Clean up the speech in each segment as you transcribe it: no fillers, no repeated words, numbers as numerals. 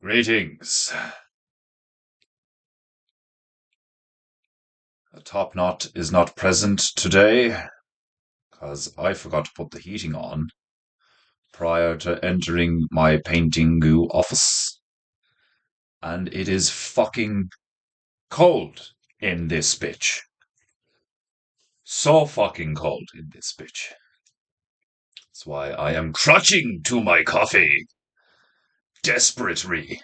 Greetings. The top knot is not present today because I forgot to put the heating on prior to entering my PEINTEINGU office, and it is fucking cold in this bitch. So fucking cold in this bitch. That's why I am clutching to my coffee. Desperately.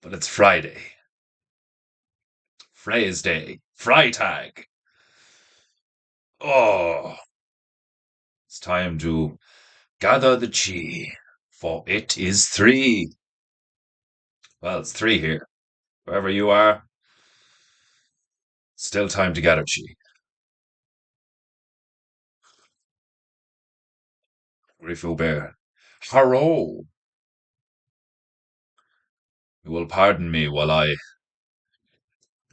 But it's Friday. Frey's Day. Freitag. Oh, it's time to gather the chi, for it is three. Well, it's three here. Wherever you are, still time to gather chi. Griffo Bear. Haro! You will pardon me while I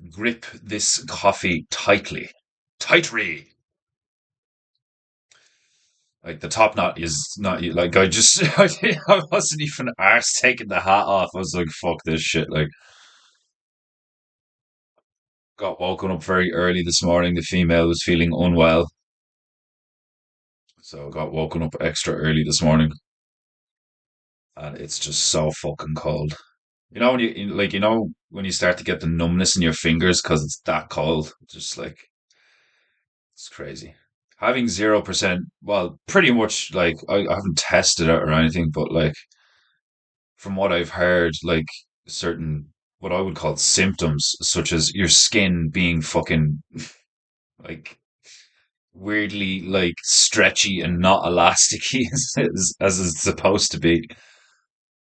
grip this coffee tightly. Tightly! Like, the top knot is not, like, I just, I wasn't even arse taking the hat off. I was like, fuck this shit. Like, got woken up very early this morning. The female was feeling unwell. So got woken up extra early this morning. And it's just so fucking cold. You know when when you start to get the numbness in your fingers because it's that cold. Just like it's crazy. Having 0%, well, pretty much like I haven't tested it or anything, but like from what I've heard, like certain what I would call symptoms, such as your skin being fucking like weirdly like stretchy and not elasticy as it's supposed to be.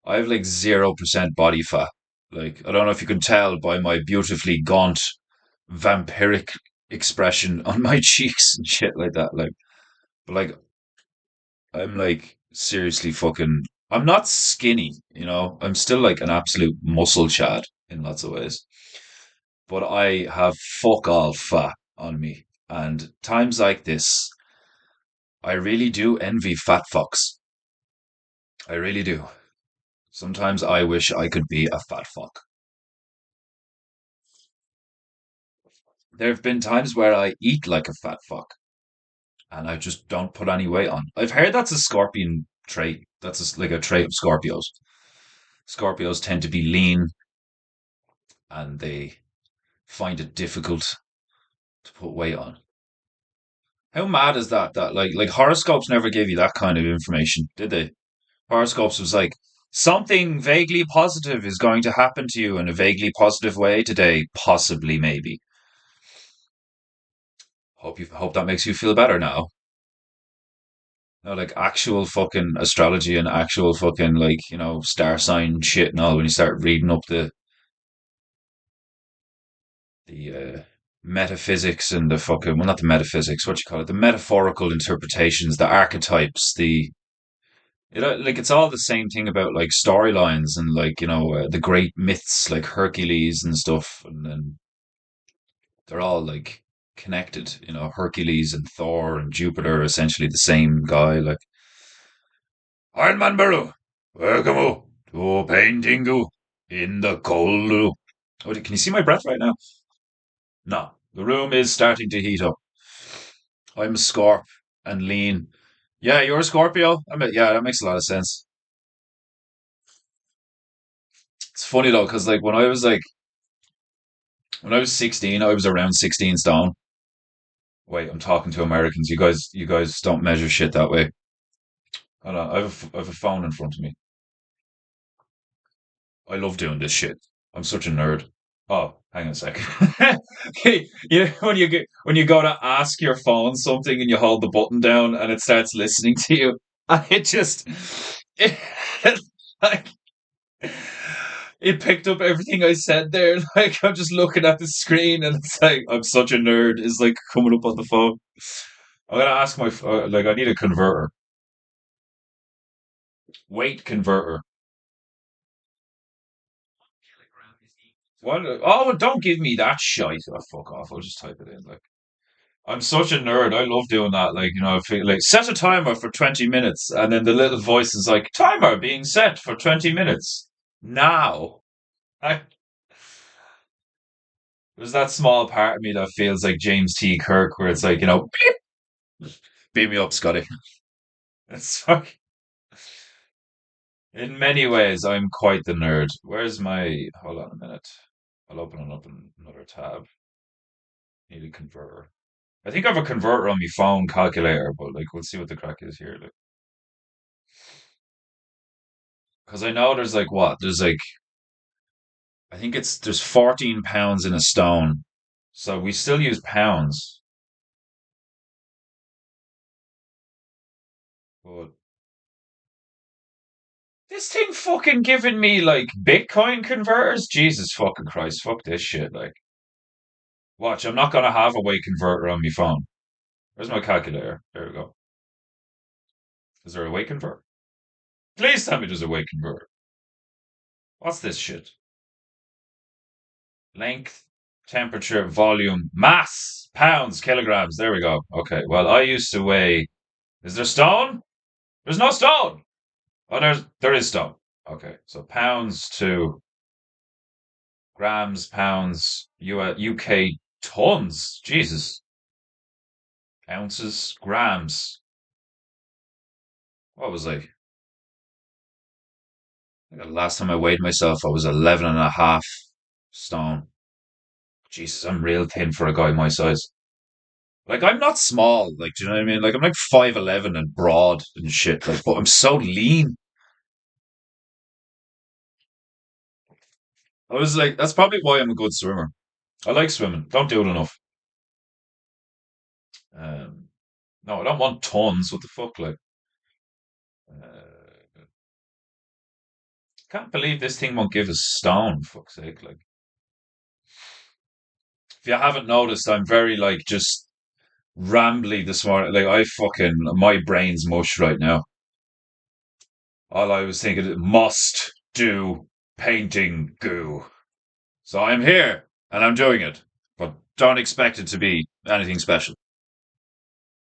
I have like 0% body fat. Like, I don't know if you can tell by my beautifully gaunt, vampiric expression on my cheeks and shit like that. Like, but like, I'm like seriously fucking, I'm not skinny, you know? I'm still like an absolute muscle chad in lots of ways. But I have fuck all fat on me. And times like this, I really do envy fat fucks. I really do. Sometimes I wish I could be a fat fuck. There have been times where I eat like a fat fuck and I just don't put any weight on. I've heard that's a scorpion trait. Like a trait of Scorpios. Scorpios tend to be lean and they find it difficult to put weight on. How mad is that? That like horoscopes never gave you that kind of information, did they? Horoscopes was like something vaguely positive is going to happen to you in a vaguely positive way today, possibly, maybe. Hope that makes you feel better now. No, like actual fucking astrology and actual fucking like, star sign shit and all when you start reading up the metaphysics and the fucking well not the metaphysics, what you call it, the metaphorical interpretations, the archetypes, like it's all the same thing about like storylines and like, the great myths like Hercules and stuff and then they're all like connected, Hercules and Thor and Jupiter are essentially the same guy, like Iron Man Barrow, welcome to Paintingu in the cold. Oh, can you see my breath right now? No, the room is starting to heat up. I'm a Scorp and lean. Yeah, you're a Scorpio? Yeah, that makes a lot of sense. It's funny though, because like when I was 16, I was around 16 stone. Wait, I'm talking to Americans. You guys don't measure shit that way. Hold on, I have a phone in front of me. I love doing this shit. I'm such a nerd. Oh, hang on a second. Okay, when you go to ask your phone something and you hold the button down and it starts listening to you, and it like it picked up everything I said there. Like I'm just looking at the screen and it's like I'm such a nerd. Is like coming up on the phone. I'm gonna ask like I need a converter. Weight converter. What? Oh, don't give me that shite. Oh, fuck off. I'll just type it in. Like. I'm such a nerd. I love doing that. Like, I feel like set a timer for 20 minutes. And then the little voice is like, timer being set for 20 minutes. Now. I, there's that small part of me that feels like James T. Kirk, where it's like, beat me up, Scotty. It's like, in many ways, I'm quite the nerd. Where's my, hold on a minute. I'll open it up in another tab. Need a converter. I think I have a converter on my phone calculator, but like, we'll see what the crack is here. Like, because I know there's like what? There's like, I think there's 14 pounds in a stone. So we still use pounds. But this thing fucking giving me like Bitcoin converters? Jesus fucking Christ. Fuck this shit. Like, watch, I'm not gonna have a weight converter on my phone. Where's my calculator? There we go. Is there a weight converter? Please tell me there's a weight converter. What's this shit? Length, temperature, volume, mass, pounds, kilograms. There we go. Okay. Well, I used to weigh. Is there stone? There's no stone. Oh, there is stone. Okay. So pounds to grams, pounds, UK tons. Jesus. Ounces, grams. What was I? The last time I weighed myself, I was 11 and a half stone. Jesus, I'm real thin for a guy my size. Like, I'm not small, like, do you know what I mean? Like, I'm like 5'11" and broad and shit, like, but I'm so lean. I was like, that's probably why I'm a good swimmer. I like swimming. Don't do it enough. Um, no, I don't want tons. What the fuck, like, can't believe this thing won't give us stone, fuck's sake. Like, if you haven't noticed, I'm very, like, just rambly this morning. Like, my brain's mush right now. All I was thinking, must do painting goo. So I'm here and I'm doing it, but don't expect it to be anything special.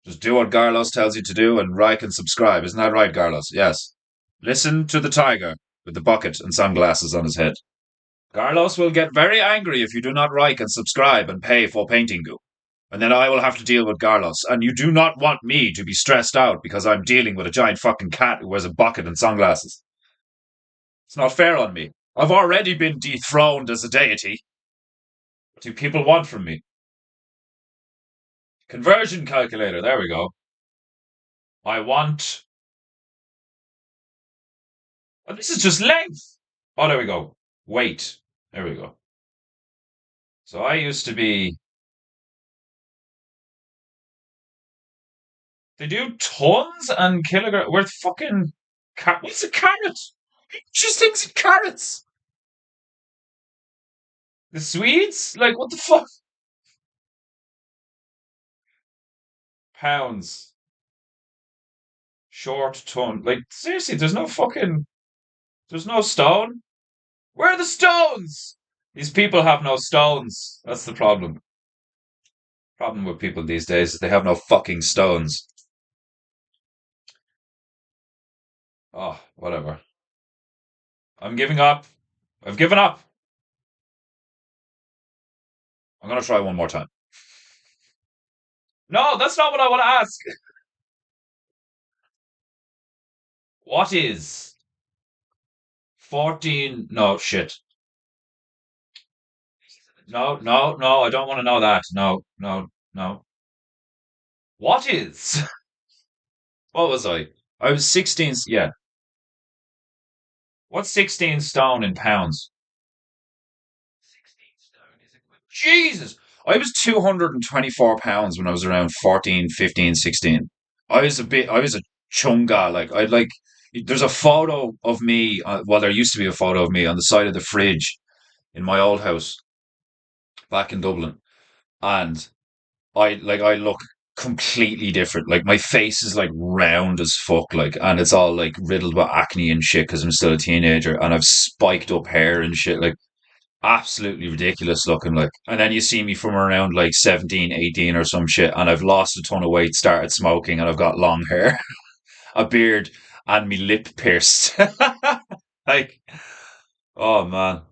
Just do what Carlos tells you to do and like and subscribe. Isn't that right, Carlos? Yes. Listen to the tiger with the bucket and sunglasses on his head. Carlos will get very angry if you do not like and subscribe and pay for painting goo. And then I will have to deal with Carlos. And you do not want me to be stressed out because I'm dealing with a giant fucking cat who wears a bucket and sunglasses. It's not fair on me. I've already been dethroned as a deity. What do people want from me? Conversion calculator. There we go. I want. Oh, this is just length. Oh, there we go. Weight. There we go. So I used to be. They do tons and kilograms. We're fucking. What's a carrot? Just thinks of carrots. The Swedes? Like, what the fuck? Pounds. Short ton. Like, seriously, there's no fucking. There's no stone. Where are the stones? These people have no stones. That's the problem. Problem with people these days is they have no fucking stones. Oh, whatever. I'm giving up. I've given up. I'm gonna try one more time. No, that's not what I want to ask. What is 14? No, shit. No, no, no, I don't want to know that. No, no, no. What is? What was I? I was 16. Yeah. What's 16 stone in pounds? 16 stone is Jesus! I was 224 pounds when I was around 14, 15, 16. I was a chunga. Like, there's a photo of me. Well, there used to be a photo of me on the side of the fridge in my old house back in Dublin. And I look completely different. Like, my face is like round as fuck. Like, and it's all like riddled with acne and shit because I'm still a teenager and I've spiked up hair and shit. Like, absolutely ridiculous looking. Like, and then you see me from around like 17, 18 or some shit, and I've lost a ton of weight, started smoking, and I've got long hair, a beard, and me lip pierced. Like, oh man.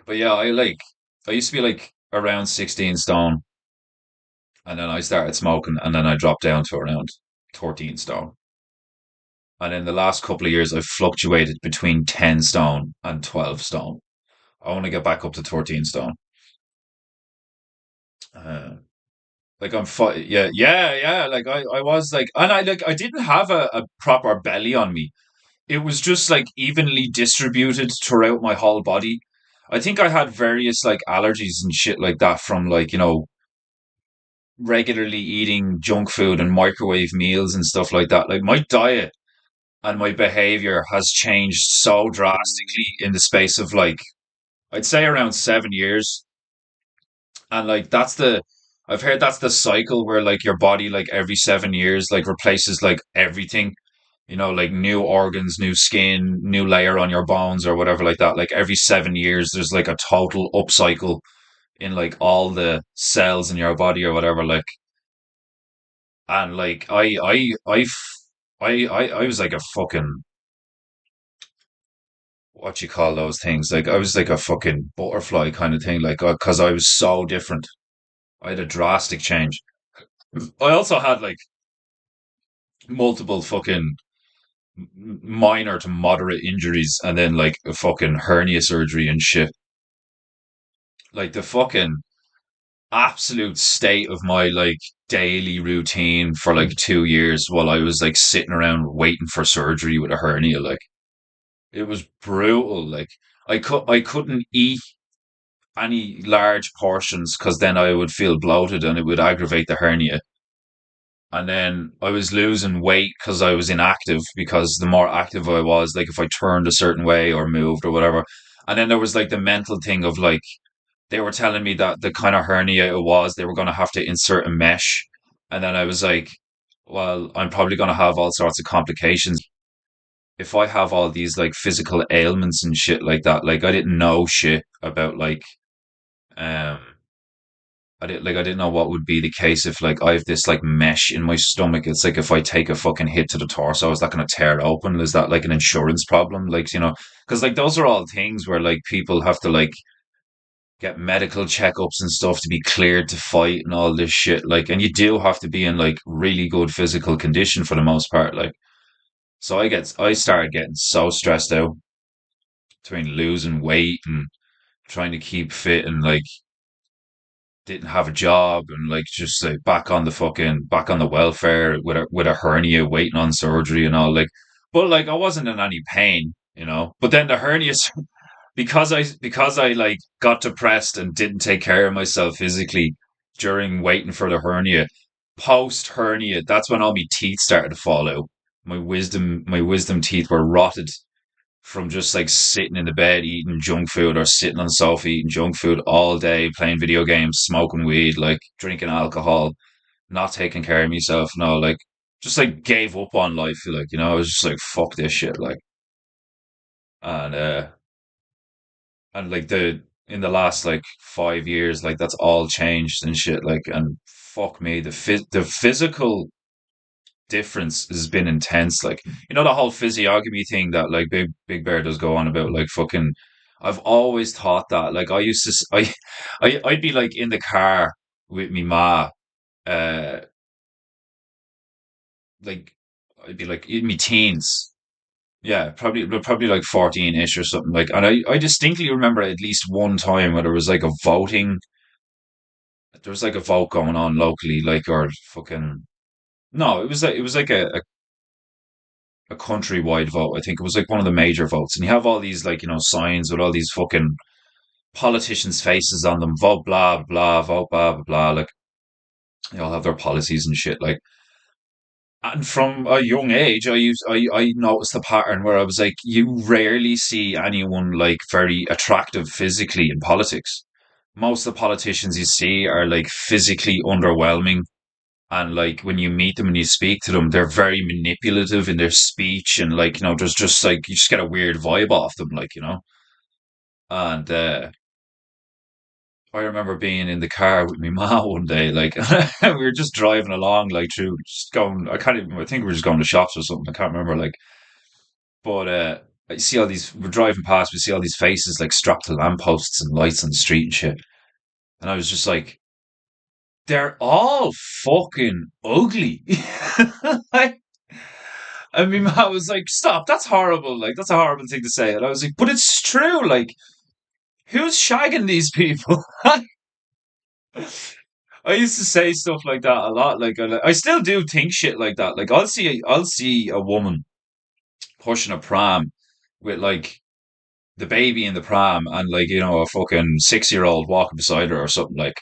But yeah, I used to be like around 16 stone, and then I started smoking, and then I dropped down to around 13 stone. And in the last couple of years, I've fluctuated between 10 stone and 12 stone. I want to get back up to 13 stone. Uh, like yeah, yeah, yeah. Like I was like, and I didn't have a proper belly on me. It was just like evenly distributed throughout my whole body. I think I had various like allergies and shit like that from like, regularly eating junk food and microwave meals and stuff like that. Like my diet and my behavior has changed so drastically in the space of like, I'd say around 7 years. And like, I've heard that's the cycle where like your body, like every 7 years, like replaces like everything, like new organs, new skin, new layer on your bones or whatever like that. Like every 7 years, there's like a total upcycle in like all the cells in your body or whatever. Like, and like I was like a fucking, what you call those things? Like I was like a fucking butterfly kind of thing. Like, cause I was so different. I had a drastic change. I also had like multiple fucking minor to moderate injuries and then like a fucking hernia surgery and shit. Like the fucking absolute state of my like daily routine for like 2 years while I was like sitting around waiting for surgery with a hernia. Like it was brutal. Like I couldn't eat any large portions because then I would feel bloated and it would aggravate the hernia. And then I was losing weight because I was inactive because the more active I was, like if I turned a certain way or moved or whatever. And then there was like the mental thing of like, they were telling me that the kind of hernia it was, they were going to have to insert a mesh. And then I was like, well, I'm probably going to have all sorts of complications if I have all these like physical ailments and shit like that. Like I didn't know shit about like, um, I didn't know what would be the case if like I have this like mesh in my stomach. It's like if I take a fucking hit to the torso, is that going to tear it open? Is that like an insurance problem? Like, because like those are all things where like people have to like get medical checkups and stuff to be cleared to fight and all this shit. Like, and you do have to be in like really good physical condition for the most part. Like, so I started getting so stressed out between losing weight and trying to keep fit and like didn't have a job and like just like back on the welfare with a hernia waiting on surgery and all like, but like I wasn't in any pain, but then the hernias because I like got depressed and didn't take care of myself physically during waiting for the hernia. Post hernia, that's when all my teeth started to fall out. My wisdom teeth were rotted from just like sitting in the bed eating junk food or sitting on the sofa eating junk food all day, playing video games, smoking weed, like drinking alcohol, not taking care of myself. No, like just like gave up on life. Like, I was just like, fuck this shit. Like, and, like in the last like 5 years, like that's all changed and shit. Like, and fuck me, the physical difference has been intense. Like, the whole physiognomy thing that like Big Bear does go on about. Like, fucking, I've always thought that. Like, I used to, I'd be like in the car with me ma, uh, like I'd be like in my teens. Yeah, probably like 14-ish or something. Like, and I distinctly remember at least one time where there was like a vote going on locally, like, or fucking, no, it was like a countrywide vote. I think it was like one of the major votes. And you have all these like, signs with all these fucking politicians' faces on them. Vote blah blah, vote blah blah blah. Like they all have their policies and shit. Like, and from a young age, I noticed the pattern where I was like, you rarely see anyone like very attractive physically in politics. Most of the politicians you see are like physically underwhelming And like when you meet them and you speak to them, they're very manipulative in their speech, and like there's just like you just get a weird vibe off them, And I remember being in the car with my mom one day, like we were just driving along, like through just going. I can't even. I think we were just going to shops or something. I can't remember, like. But I see all these. We're driving past. We see all these faces like strapped to lampposts and lights on the street and shit. And I was just like, they're all fucking ugly. Like, I mean, I was like, stop, that's horrible. Like, that's a horrible thing to say. And I was like, but it's true. Like, who's shagging these people? I used to say stuff like that a lot. Like, I still do think shit like that. Like, I'll see a woman pushing a pram with like the baby in the pram and like a fucking 6 year old walking beside her or something like.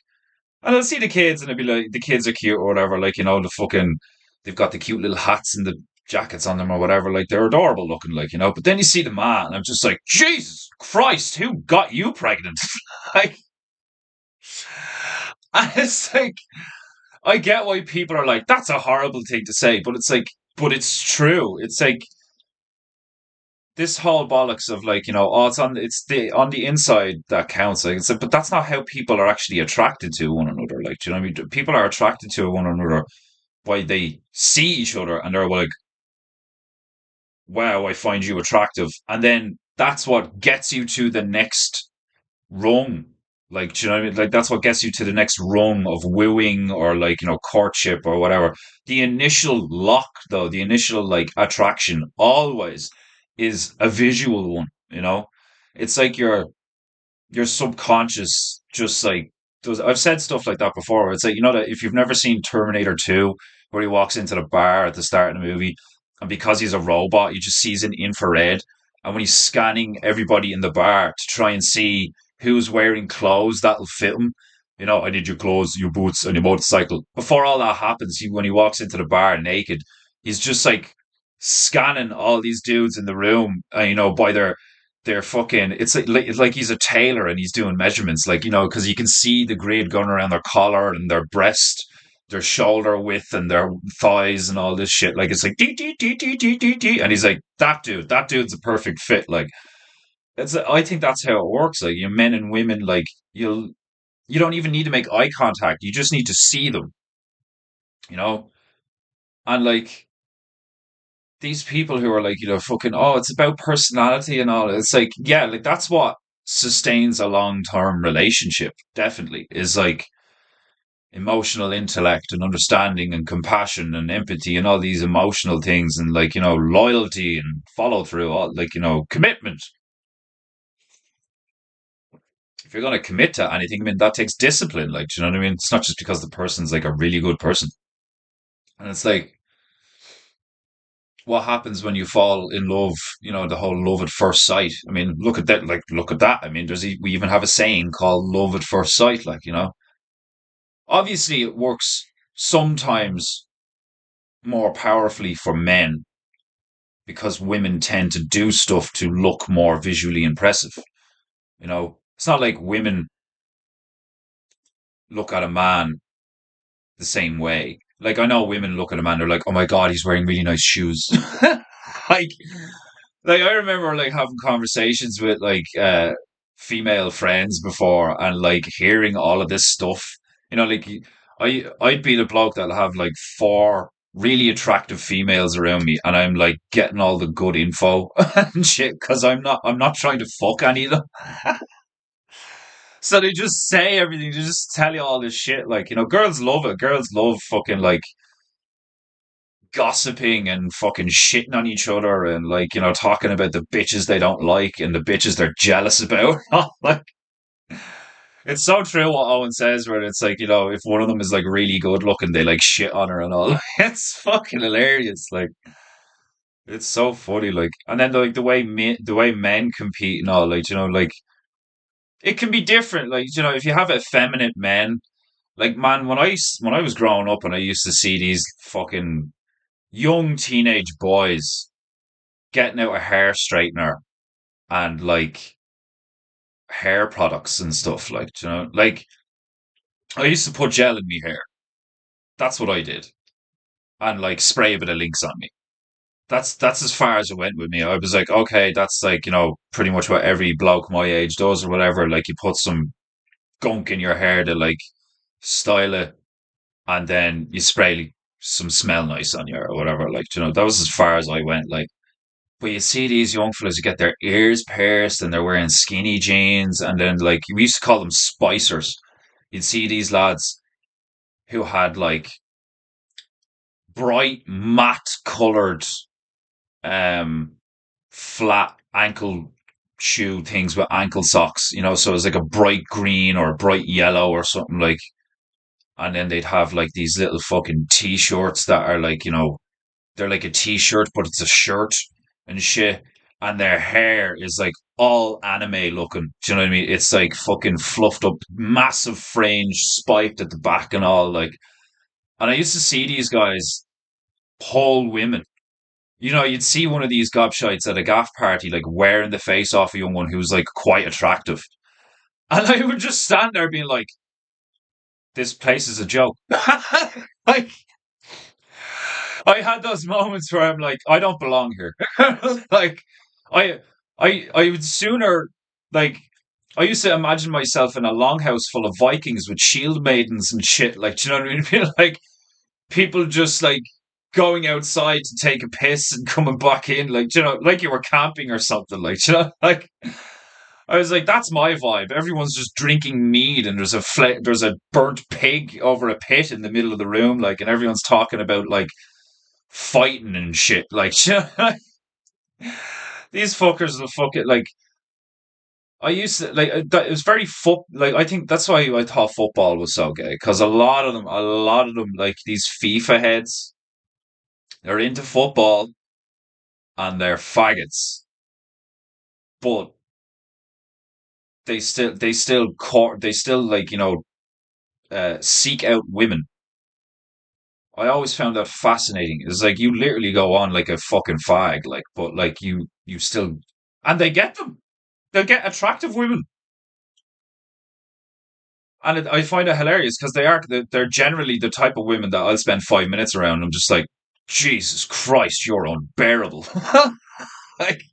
And I'll see the kids and it'll be like the kids are cute or whatever. Like the fucking they've got the cute little hats and the jackets on them or whatever. Like they're adorable looking. But then you see the man and I'm just like, Jesus Christ, who got you pregnant? Like, and it's like I get why people are like, that's a horrible thing to say, but it's like, but it's true. It's like this whole bollocks of like, oh, it's the on the inside that counts. Like, but that's not how people are actually attracted to one another. Like, do you know what I mean? People are attracted to one another by they see each other and they're like, wow, I find you attractive, and then that's what gets you to the next rung. Like, do you know what I mean? Like, that's what gets you to the next rung of wooing or like, courtship or whatever. The initial lock, though, the initial like attraction always is a visual one, you know? It's like your subconscious just like does. I've said stuff like that before. It's like, that if you've never seen Terminator 2, where he walks into the bar at the start of the movie, and because he's a robot, you just sees an infrared. And when he's scanning everybody in the bar to try and see who's wearing clothes that'll fit him, I need your clothes, your boots, and your motorcycle. Before all that happens, when he walks into the bar naked, he's just like scanning all these dudes in the room, by their fucking. It's like he's a tailor and he's doing measurements, like because you can see the grade going around their collar and their breast, their shoulder width and their thighs and all this shit. Like it's like dee, dee, dee, dee, dee, dee, dee. And he's like, that dude's a perfect fit. Like I think that's how it works. Like men and women, like you don't even need to make eye contact. You just need to see them, you know? And like these people who are like, fucking, oh, it's about personality and all. It's like, yeah, like that's what sustains a long term relationship, definitely, is like emotional intellect and understanding and compassion and empathy and all these emotional things and like, loyalty and follow through, all like, commitment. If you're going to commit to anything, I mean, that takes discipline. Like, do you know what I mean? It's not just because the person's like a really good person. And it's like, what happens when you fall in love, the whole love at first sight. I mean, look at that, like, look at that. I mean, we even have a saying called love at first sight, like, obviously it works sometimes more powerfully for men because women tend to do stuff to look more visually impressive. It's not like women look at a man the same way. Like, I know women look at a man, they're like, oh my God, he's wearing really nice shoes. like, like I remember like having conversations with like female friends before and like hearing all of this stuff. Like I'd be the bloke that'll have like four really attractive females around me and I'm like getting all the good info and shit because I'm not trying to fuck any of them. So they just say everything, they just tell you all this shit. Like, girls love it. Girls love fucking like gossiping and fucking shitting on each other and like talking about the bitches they don't like and the bitches they're jealous about. Like it's so true what Owen says, where it's like if one of them is like really good looking, they like shit on her and all. It's fucking hilarious. Like it's so funny. Like and then like the way men compete and all. Like like it can be different. Like if you have effeminate men. Like man, when I was growing up and I used to see these fucking young teenage boys getting out a hair straightener and like hair products and stuff like like I used to put gel in my hair That's what I did, and like spray a bit of Lynx on me. That's as far as it went with me. I was like, okay, that's like pretty much what every bloke my age does or whatever. Like you put some gunk in your hair to like style it, and then you spray some smell nice on you or whatever. Like that was as far as I went. Like, but you see these young fellas who get their ears pierced and they're wearing skinny jeans, and then like we used to call them spicers. You'd see these lads who had like bright matte colored um flat ankle shoe things with ankle socks, so it's like a bright green or a bright yellow or something like, and then they'd have like these little fucking t-shirts that are like, they're like a t-shirt, but it's a shirt and shit. And their hair is like all anime looking. Do you know what I mean? It's like fucking fluffed up, massive fringe, spiked at the back and all. Like, and I used to see these guys pull women. You'd see one of these gobshites at a gaff party, like wearing the face off a young one who's like quite attractive. And I would just stand there being like, this place is a joke. Like, I had those moments where I'm like, I don't belong here. Like, I, I would sooner like. I used to imagine myself in a longhouse full of Vikings with shield maidens and shit. Like, do you know what I mean? Like people just like going outside to take a piss and coming back in, like like you were camping or something. Like, like I was like, that's my vibe. Everyone's just drinking mead, and there's a burnt pig over a pit in the middle of the room, like, and everyone's talking about like fighting and shit. Like, these fuckers will fuck it. Like, I used to like it was very foot. Like, I think that's why I thought football was so gay, because a lot of them, like these FIFA heads, they're into football and they're faggots, but they still like seek out women. I always found that fascinating. It's like you literally go on like a fucking fag, like, but like you still, and they get them. They'll get attractive women, and I find it hilarious because they're generally the type of women that I'll spend 5 minutes around. I'm just like, Jesus Christ, you're unbearable. Like,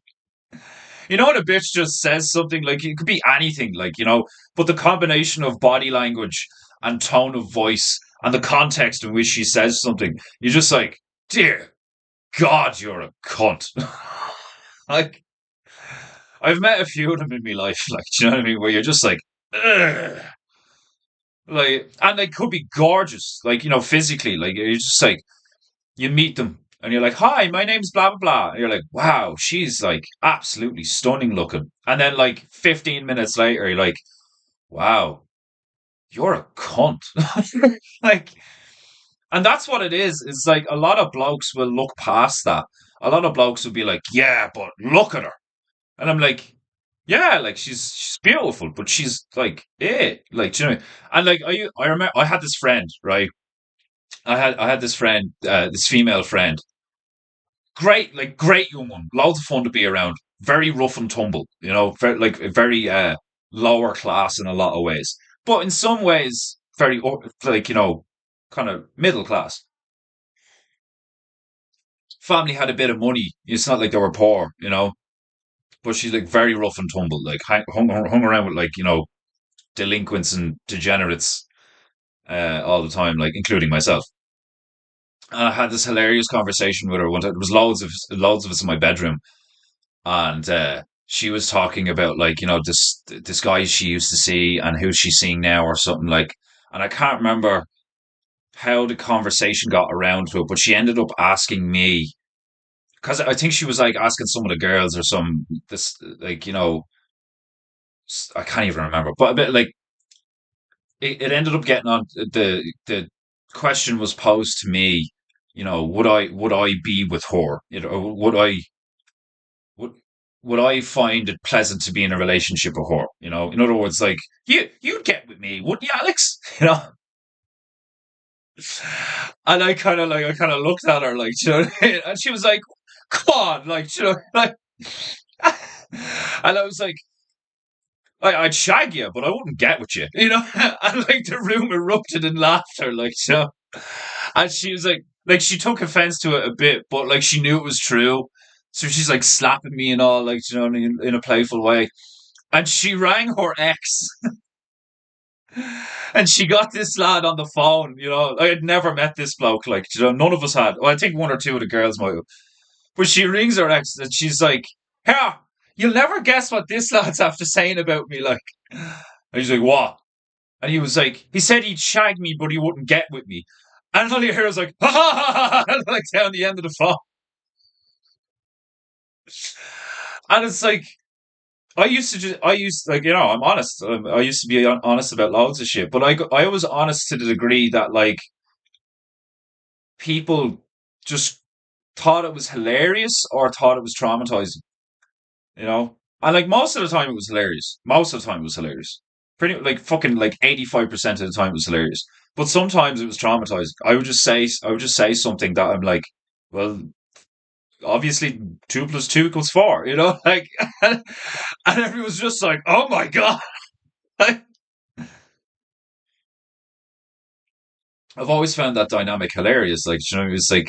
when a bitch just says something, like it could be anything, like, but the combination of body language and tone of voice and the context in which she says something, you're just like, dear God, you're a cunt. Like, I've met a few of them in my life, like, do you know what I mean? Where you're just like, ugh. Like, and they could be gorgeous, like, physically, like, you're just like, you meet them and you're like, hi, my name's blah, blah, blah. And you're like, wow, she's like absolutely stunning looking. And then like 15 minutes later, you're like, wow, you're a cunt. Like, and that's what it is. It's like a lot of blokes will look past that. A lot of blokes will be like, yeah, but look at her. And I'm like, yeah, like she's beautiful, but she's like, like, do you know? And like, I remember I had this friend, right? I had this friend, this female friend, great, like great young one, loads of fun to be around. Very rough and tumble, very lower class in a lot of ways, but in some ways very like kind of middle class. Family had a bit of money. It's not like they were poor, but she's like very rough and tumble, like hung around with like delinquents and degenerates all the time, like including myself. And I had this hilarious conversation with her one time. There was loads of us in my bedroom, and she was talking about like this guy she used to see and who she's seeing now or something like, and I can't remember how the conversation got around to it, but she ended up asking me, because I think she was like asking some of the girls or some this like I can't even remember, but a bit like it ended up getting on. The question was posed to me, would I be with her, would would I find it pleasant to be in a relationship with her? In other words, like you'd get with me, wouldn't you, Alex? And I kind of looked at her like, what I mean? And she was like, "Come on, like, like." And I was like, I'd shag you, but I wouldn't get with you, and like the room erupted in laughter, like, And she was like she took offense to it a bit, but like she knew it was true. So she's like slapping me and all, like, you know, in a playful way. And she rang her ex and she got this lad on the phone. You know, I had never met this bloke. Like, you know, none of us had. Well, I think one or two of the girls might have. But she rings her ex and she's like, "Here, you'll never guess what this lad's after saying about me." Like, and he's like, "What?" And he was like, he said he'd shag me, but he wouldn't get with me. And all you hear is like, ha ha ha ha, like down the end of the phone. And it's like, I used like, you know, I'm honest. I used to be honest about loads of shit, but I was honest to the degree that like people just thought it was hilarious or thought it was traumatizing, you know? And like most of the time it was hilarious. Most of the time it was hilarious. Pretty like fucking like 85% of the time it was hilarious. But sometimes it was traumatizing. I would just say something that I'm like, well, obviously 2 plus 2 equals 4, you know? Like, and everyone's just like, oh my God. I've always found that dynamic hilarious. Like, you know, it's like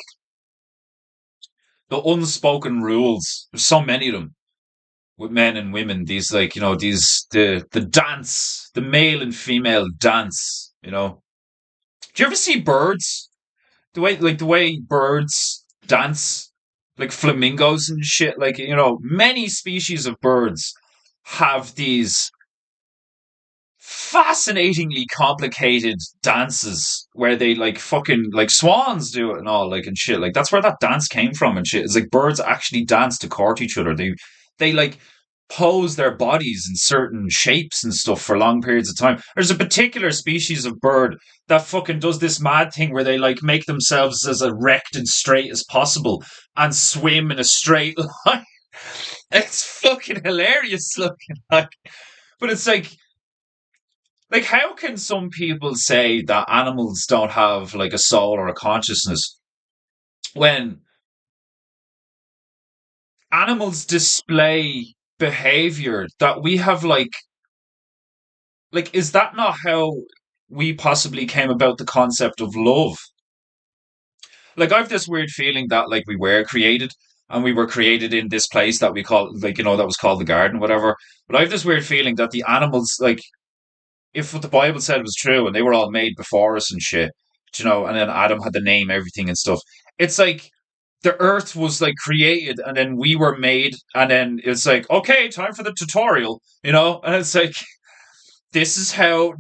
the unspoken rules. There's so many of them with men and women. These, like, you know, the dance, the male and female dance, you know. Do you ever see birds? The way birds dance, like flamingos and shit. Like, you know, many species of birds have these fascinatingly complicated dances where they like fucking like swans do it and all like and shit. Like that's where that dance came from and shit. It's like birds actually dance to court each other. They like pose their bodies in certain shapes and stuff for long periods of time. There's a particular species of bird that fucking does this mad thing where they like make themselves as erect and straight as possible and swim in a straight line. It's fucking hilarious looking like, but it's like, how can some people say that animals don't have like a soul or a consciousness when animals display behavior that we have like, is that not how we possibly came about the concept of love? Like, I've this weird feeling that like we were created and we were created in this place that we call like, you know, that was called the garden, whatever. But I have this weird feeling that the animals, like, if what the Bible said was true and they were all made before us and shit, you know, and then Adam had to name everything and stuff. It's like the earth was like created and then we were made and then it's like, okay, time for the tutorial, you know? And it's like this is how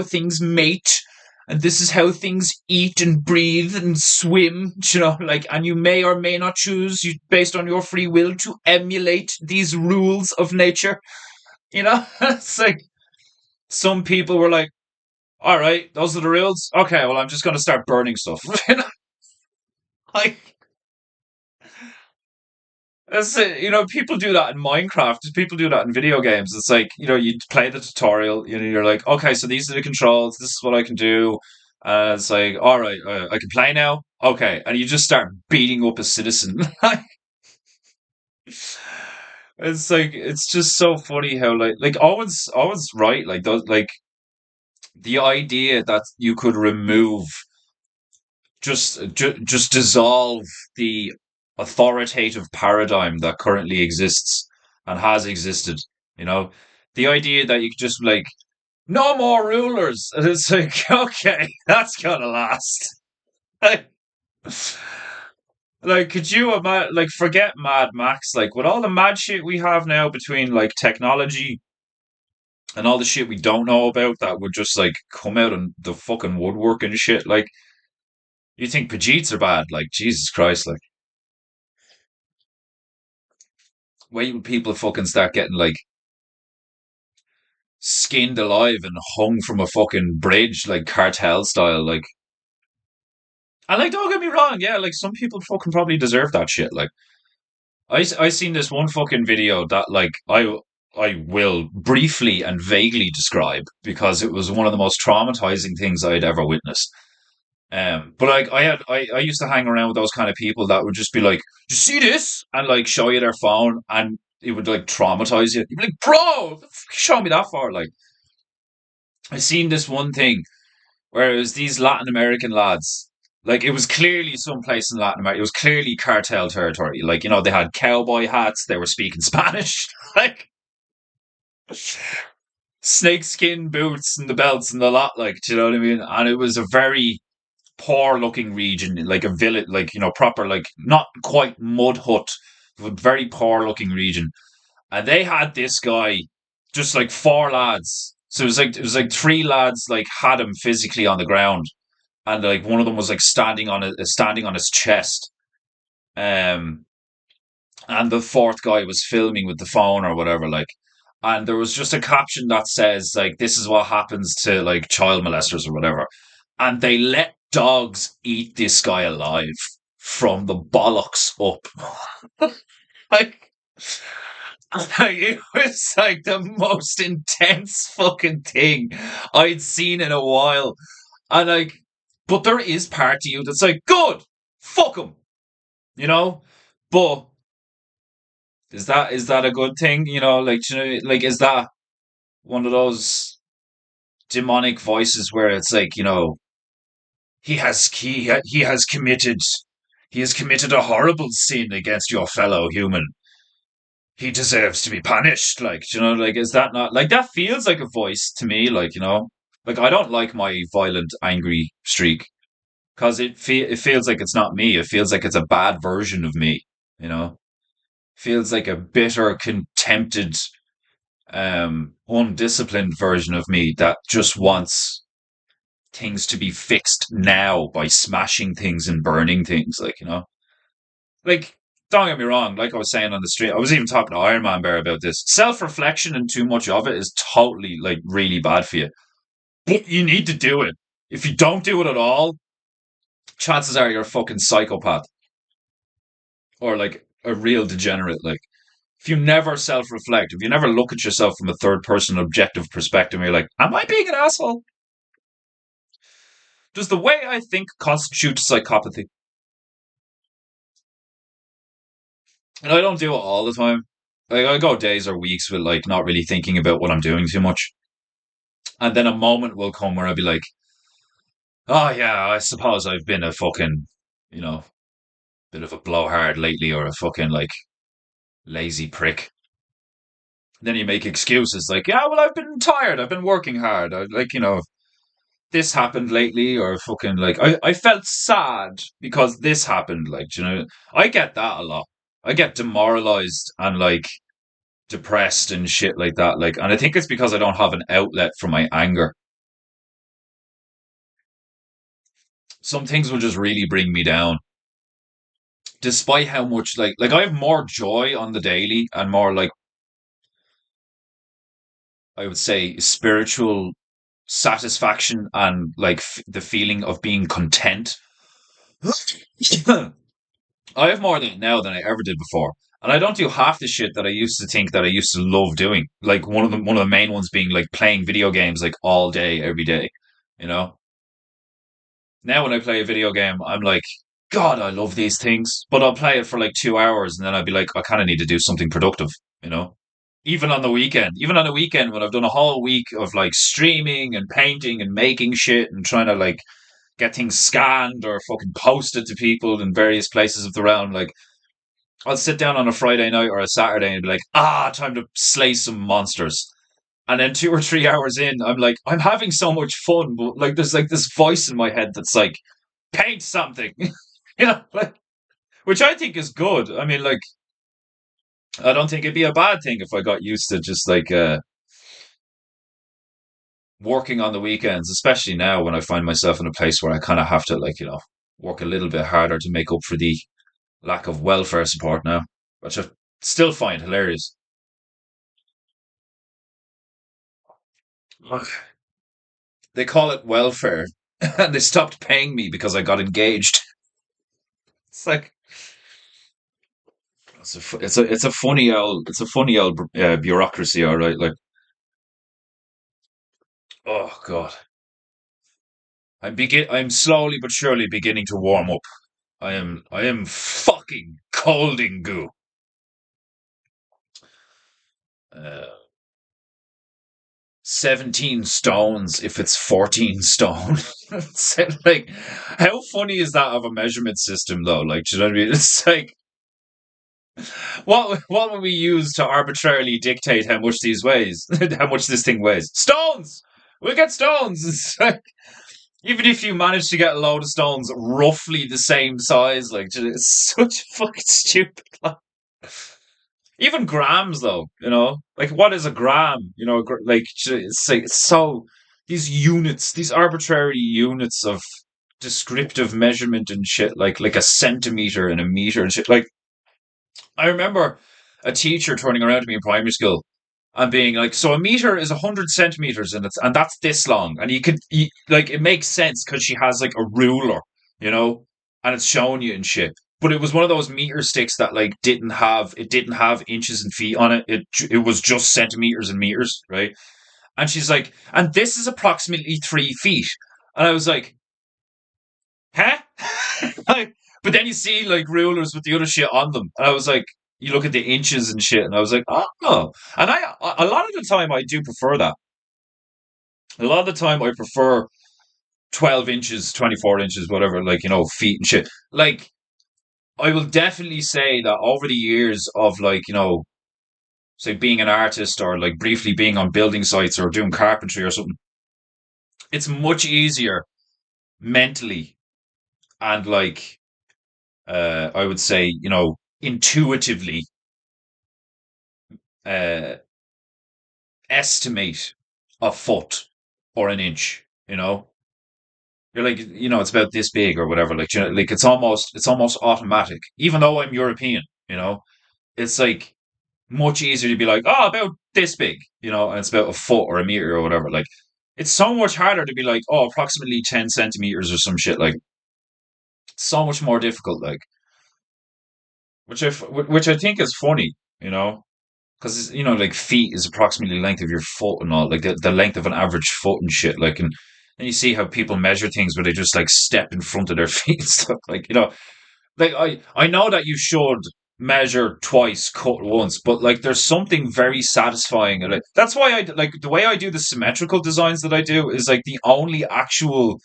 things mate and this is how things eat and breathe and swim, you know, like and you may or may not choose you based on your free will to emulate these rules of nature, you know? It's like some people were like, all right, those are the rules. Okay, well, I'm just going to start burning stuff. You know, like, that's it. You know, people do that in Minecraft. People do that in video games. It's like, you know, you play the tutorial. You know, you're like, okay, so these are the controls. This is what I can do. And it's like, all right, I can play now. Okay, and you just start beating up a citizen. It's like it's just so funny how like Owen's right. Like those like the idea that you could remove just dissolve the authoritative paradigm that currently exists and has existed. You know, the idea that you could just like no more rulers, and it's like okay, that's gonna last. Like, could you imagine? Like, forget Mad Max. Like, with all the mad shit we have now between like technology and all the shit we don't know about that would just like come out in the fucking woodwork and shit. Like, you think Pajeets are bad? Like, Jesus Christ! Like. Wait till people fucking start getting like skinned alive and hung from a fucking bridge, like cartel style. Like, and like, don't get me wrong, yeah, like some people fucking probably deserve that shit. Like, I seen this one fucking video that like I will briefly and vaguely describe because it was one of the most traumatizing things I'd ever witnessed. But like I used to hang around with those kind of people that would just be like, "Do you see this?" and like show you their phone, and it would like traumatize you. You'd be like, "Bro, what the fuck you show me that for?" Like, I seen this one thing where it was these Latin American lads. Like it was clearly someplace in Latin America. It was clearly cartel territory. Like they had cowboy hats. They were speaking Spanish. Like snakeskin boots and the belts and the lot. Like, do you know what I mean? And it was a very poor looking region, like a village, like proper, like not quite mud hut, but very poor looking region. And they had this guy, just like four lads. So it was like three lads like had him physically on the ground, and like one of them was like standing on his chest. Um, and the fourth guy was filming with the phone or whatever, like. And there was just a caption that says like, "This is what happens to like child molesters or whatever." And they let dogs eat this guy alive from the bollocks up. like Like, it was like the most intense fucking thing I'd seen in a while. And like, but there is part of you that's like, good, fuck him, you know? But is that a good thing? Like, like, is that one of those demonic voices where it's like, he has committed a horrible sin against your fellow human. He deserves to be punished. Like, like, is that not like that feels like a voice to me? Like, like I don't like my violent, angry streak because it feels like it's not me. It feels like it's a bad version of me. You know, feels like a bitter, contempted, undisciplined version of me that just wants things to be fixed now by smashing things and burning things. Like, don't get me wrong, like I was saying on the street, I was even talking to Iron Man Bear about this. Self reflection and too much of it is totally, like, really bad for you. But you need to do it. If you don't do it at all, chances are you're a fucking psychopath or, like, a real degenerate. Like, if you never self reflect, if you never look at yourself from a third person objective perspective, you're like, am I being an asshole? Does the way I think constitute psychopathy? And I don't do it all the time. Like, I go days or weeks with, like, not really thinking about what I'm doing too much. And then a moment will come where I'll be like, oh yeah, I suppose I've been a fucking, you know, bit of a blowhard lately or a fucking like lazy prick. Then you make excuses like, yeah, well, I've been tired. I've been working hard. Like, this happened lately or fucking like, I felt sad because this happened. Like, I get that a lot. I get demoralized and like depressed and shit like that. Like, and I think it's because I don't have an outlet for my anger. Some things will just really bring me down despite how much like I have more joy on the daily and more like I would say spiritual satisfaction and like the feeling of being content. I have more of that now than I ever did before. And I don't do half the shit that I used to think that I used to love doing. Like one of the main ones being like playing video games like all day, every day. You know? Now when I play a video game, I'm like, God, I love these things. But I'll play it for like 2 hours and then I'll be like, I kind of need to do something productive, you know? Even on the weekend when I've done a whole week of like streaming and painting and making shit and trying to like get things scanned or fucking posted to people in various places of the realm, like I'll sit down on a Friday night or a Saturday and be like, time to slay some monsters. And then 2 or 3 hours in, I'm like, I'm having so much fun, but like there's like this voice in my head that's like, paint something. Like which I think is good. I mean, like I don't think it'd be a bad thing if I got used to just like working on the weekends, especially now when I find myself in a place where I kind of have to like, work a little bit harder to make up for the lack of welfare support now, which I still find hilarious. Look, they call it welfare and they stopped paying me because I got engaged. It's like it's a funny old bureaucracy, all right. Like, oh god, I'm slowly but surely beginning to warm up. I am fucking colding goo. Uh, 17 stones if it's 14 stone. So, like, how funny is that of a measurement system, though? Like, do you know what I mean? It's like, what would we use to arbitrarily dictate how much these weighs, how much this thing weighs? Stones. We'll get stones. It's like, even if you manage to get a load of stones roughly the same size, like, it's such fucking stupid. Like, even grams, though, like, what is a gram? Like, it's so, these units, these arbitrary units of descriptive measurement and shit, like a centimeter and a meter and shit. Like, I remember a teacher turning around to me in primary school and being like, "So a meter is 100 centimeters, and that's this long." And like, it makes sense because she has like a ruler, you know, and it's showing you and shit. But it was one of those meter sticks that like didn't have inches and feet on it. It was just centimeters and meters, right? And she's like, "And this is approximately 3 feet." And I was like, huh? Like, but then you see like rulers with the other shit on them, and I was like, you look at the inches and shit, and I was like, oh. And a lot of the time I do prefer that. A lot of the time I prefer 12 inches, 24 inches, whatever, like, feet and shit. Like, I will definitely say that over the years of, like, say being an artist or like briefly being on building sites or doing carpentry or something, it's much easier mentally and like I would say, intuitively uh, estimate a foot or an inch. You're like, it's about this big or whatever. Like, like it's almost automatic. Even though I'm European, it's like much easier to be like, oh, about this big, and it's about a foot or a meter or whatever. Like, it's so much harder to be like, oh, approximately 10 centimeters or some shit. Like, so much more difficult. Like, which I think is funny, you know. Because like feet is approximately the length of your foot and all, like the length of an average foot and shit. Like, and then you see how people measure things where they just like step in front of their feet and stuff. Like, like I know that you should measure twice, cut once, but like there's something very satisfying. And like, that's why I like the way I do the symmetrical designs that I do is like the only actual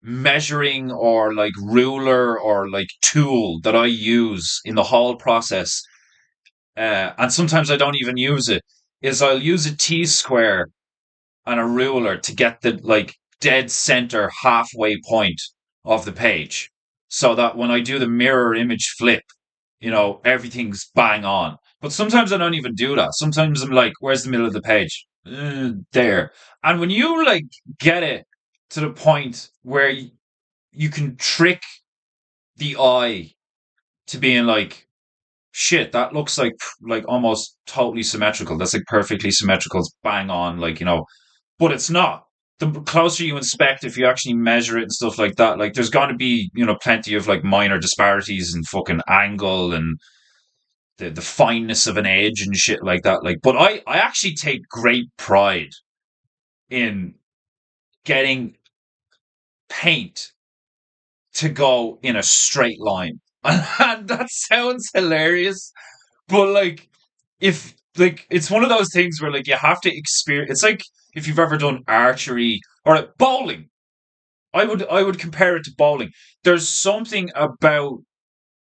measuring or like ruler or like tool that I use in the whole process, and sometimes I don't even use it, is I'll use a T square and a ruler to get the like dead center halfway point of the page. So that when I do the mirror image flip, everything's bang on. But sometimes I don't even do that. Sometimes I'm like, where's the middle of the page? There. And when you like get it to the point where you can trick the eye to being like, shit, that looks like almost totally symmetrical. That's like perfectly symmetrical. It's bang on, like, but it's not. The closer you inspect, if you actually measure it and stuff like that, like there's going to be, plenty of like minor disparities in fucking angle and the fineness of an edge and shit like that. Like, but I actually take great pride in getting paint to go in a straight line. And that sounds hilarious, but like, if like it's one of those things where like you have to experience. It's like if you've ever done archery or like, bowling. I would compare it to bowling. There's something about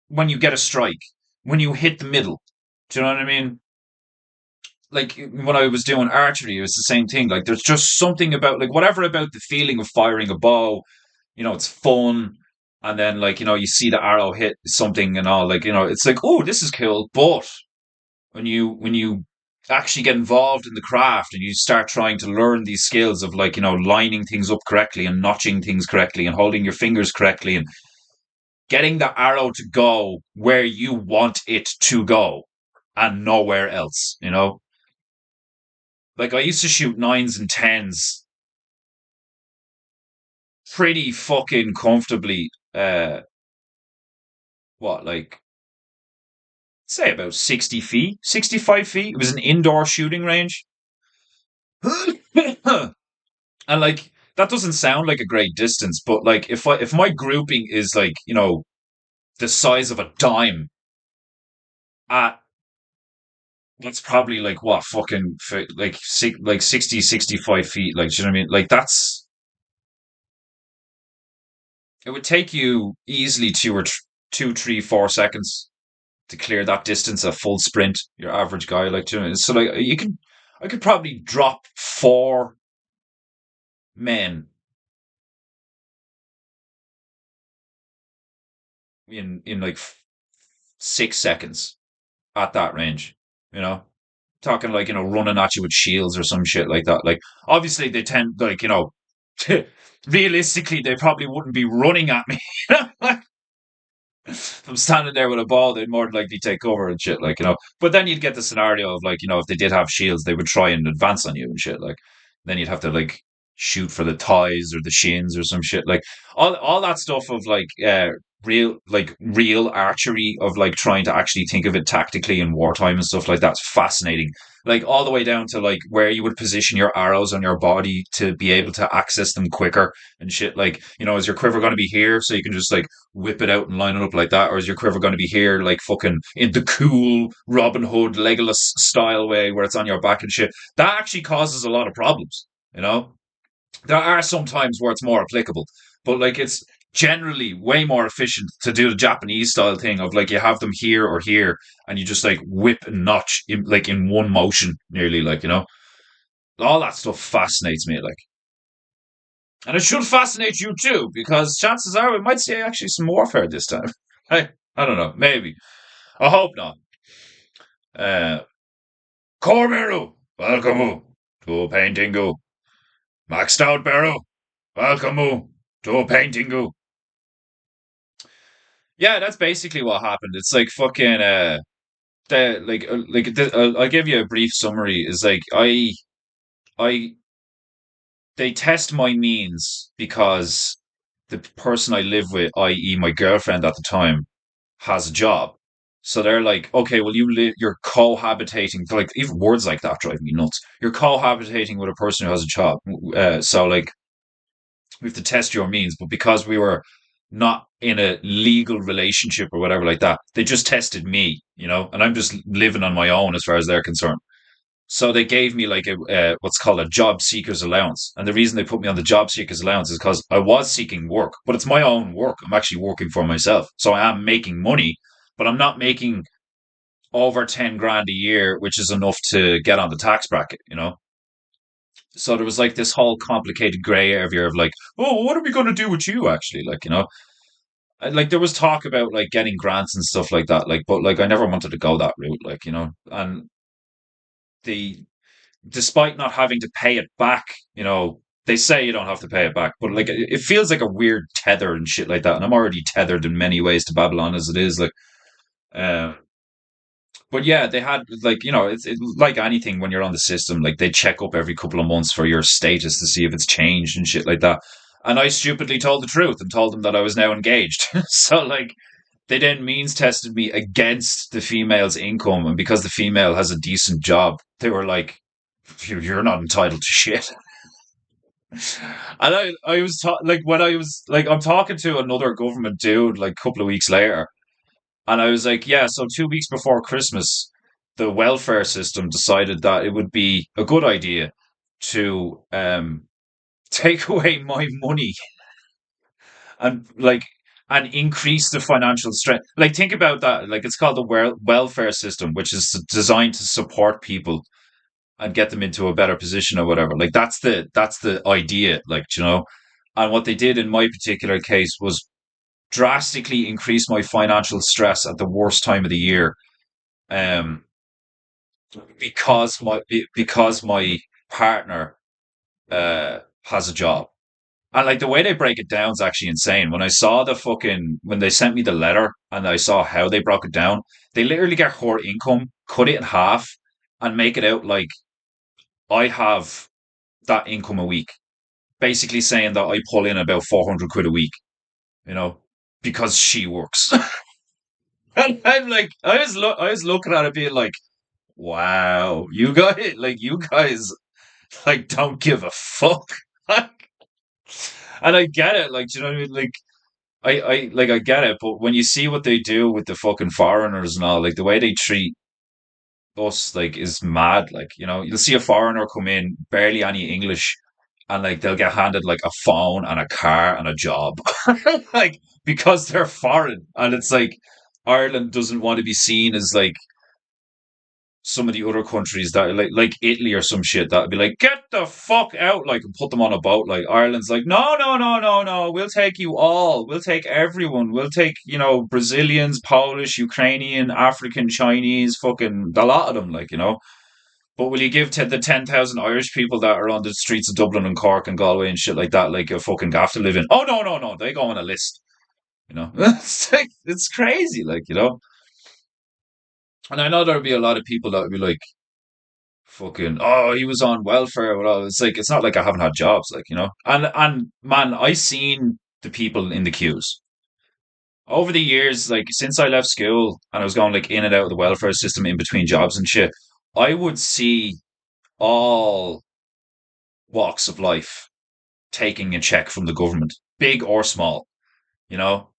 when you get a strike, when you hit the middle. Do you know what I mean? Like when I was doing archery, it was the same thing. Like there's just something about like whatever about the feeling of firing a bow. It's fun. And then like, you see the arrow hit something and all, like, it's like, oh, this is cool. But when you actually get involved in the craft and you start trying to learn these skills of like, lining things up correctly and notching things correctly and holding your fingers correctly and getting the arrow to go where you want it to go and nowhere else. Like I used to shoot nines and tens pretty fucking comfortably. What, like, say about 60 feet, 65 feet. It was an indoor shooting range. And like that doesn't sound like a great distance, but like if my grouping is like, the size of a dime at that's probably like what fucking like 60, 65 feet. Like, do you know what I mean? Like that's it would take you easily 2 or 3, 4 seconds to clear that distance a full sprint. Your average guy, like, do you know, so like I could probably drop 4 men in like 6 seconds at that range. You know, talking like running at you with shields or some shit like that. Like obviously they tend like realistically they probably wouldn't be running at me. If I'm standing there with a ball, they'd more than likely take cover and shit, But then you'd get the scenario of like, if they did have shields, they would try and advance on you and shit. Like, then you'd have to like shoot for the thighs or the shins or some shit. Like all that stuff of real archery of like trying to actually think of it tactically in wartime and stuff like that's fascinating. Like all the way down to like where you would position your arrows on your body to be able to access them quicker and shit. Like, is your quiver going to be here so you can just like whip it out and line it up like that, or is your quiver going to be here, like fucking in the cool Robin Hood Legolas style way where it's on your back and shit? That actually causes a lot of problems. You know, there are some times where it's more applicable, but like it's generally way more efficient to do the Japanese style thing of like you have them here or here, and you just like whip and notch in one motion, nearly all that stuff fascinates me. Like, and it should fascinate you too, because chances are we might see actually some warfare this time. I don't know, maybe. I hope not. Uh, Cormeru, welcome to Paintingu. Maxed out Barrow, welcome to Paintingu. Yeah, that's basically what happened. It's like fucking I'll give you a brief summary. Is like I they test my means because the person I live with, i.e., my girlfriend at the time, has a job. So they're like, okay, well, you're cohabitating. Like, even words like that drive me nuts. You're cohabitating with a person who has a job. So, like, we have to test your means. But because we were not in a legal relationship or whatever like that, they just tested me, and I'm just living on my own as far as they're concerned. So they gave me like a what's called a job seekers allowance, and the reason they put me on the job seekers allowance is because I was seeking work, but it's my own work. I'm actually working for myself, so I am making money, but I'm not making over 10 grand a year, which is enough to get on the tax bracket. So there was like this whole complicated grey area of like, oh, what are we going to do with you actually? Like there was talk about like getting grants and stuff like that, like, but like I never wanted to go that route, and the despite not having to pay it back, they say you don't have to pay it back, but like it feels like a weird tether and shit like that. And I'm already tethered in many ways to Babylon as it is. Um, but yeah, they had like, it's like anything when you're on the system, like they check up every couple of months for your status to see if it's changed and shit like that. And I stupidly told the truth and told them that I was now engaged. So like they then means tested me against the female's income, and because the female has a decent job, they were like, "You're not entitled to shit." And I was like, when I was like, I'm talking to another government dude like a couple of weeks later, and I was like, yeah, so 2 weeks before Christmas, the welfare system decided that it would be a good idea to take away my money and like and increase the financial strength. Like, think about that. Like, it's called the welfare system, which is designed to support people and get them into a better position or whatever. Like, that's the idea. And what they did in my particular case was drastically increase my financial stress at the worst time of the year. Um, because my partner has a job. And like the way they break it down is actually insane. When I saw when they sent me the letter and I saw how they broke it down, they literally get her income, cut it in half, and make it out like I have that income a week. Basically saying that I pull in about 400 quid a week, you know, because she works. And I'm like, I was looking at it being like, wow, you guys, like, don't give a fuck. And I get it, like, do you know what I mean? Like, I get it, but when you see what they do with the fucking foreigners and all, like the way they treat us like is mad. Like, you'll see a foreigner come in, barely any English, and like they'll get handed like a phone and a car and a job. Like, because they're foreign. And it's like Ireland doesn't want to be seen as like some of the other countries that like Italy or some shit that would be like, get the fuck out, like, and put them on a boat. Like, Ireland's like, no, no, no, no, no, we'll take you all. We'll take everyone. We'll take, Brazilians, Polish, Ukrainian, African, Chinese, fucking a lot of them, like, But will you give to the 10,000 Irish people that are on the streets of Dublin and Cork and Galway and shit like that, like a fucking gaff to live in? Oh, no, no, no. They go on a list, it's like, it's crazy, like, And I know there'll be a lot of people that would be like, fucking, oh, he was on welfare. Well, it's like, it's not like I haven't had jobs, like, And man, I seen the people in the queues over the years, like since I left school and I was going like in and out of the welfare system in between jobs and shit. I would see all walks of life taking a check from the government, big or small, you know?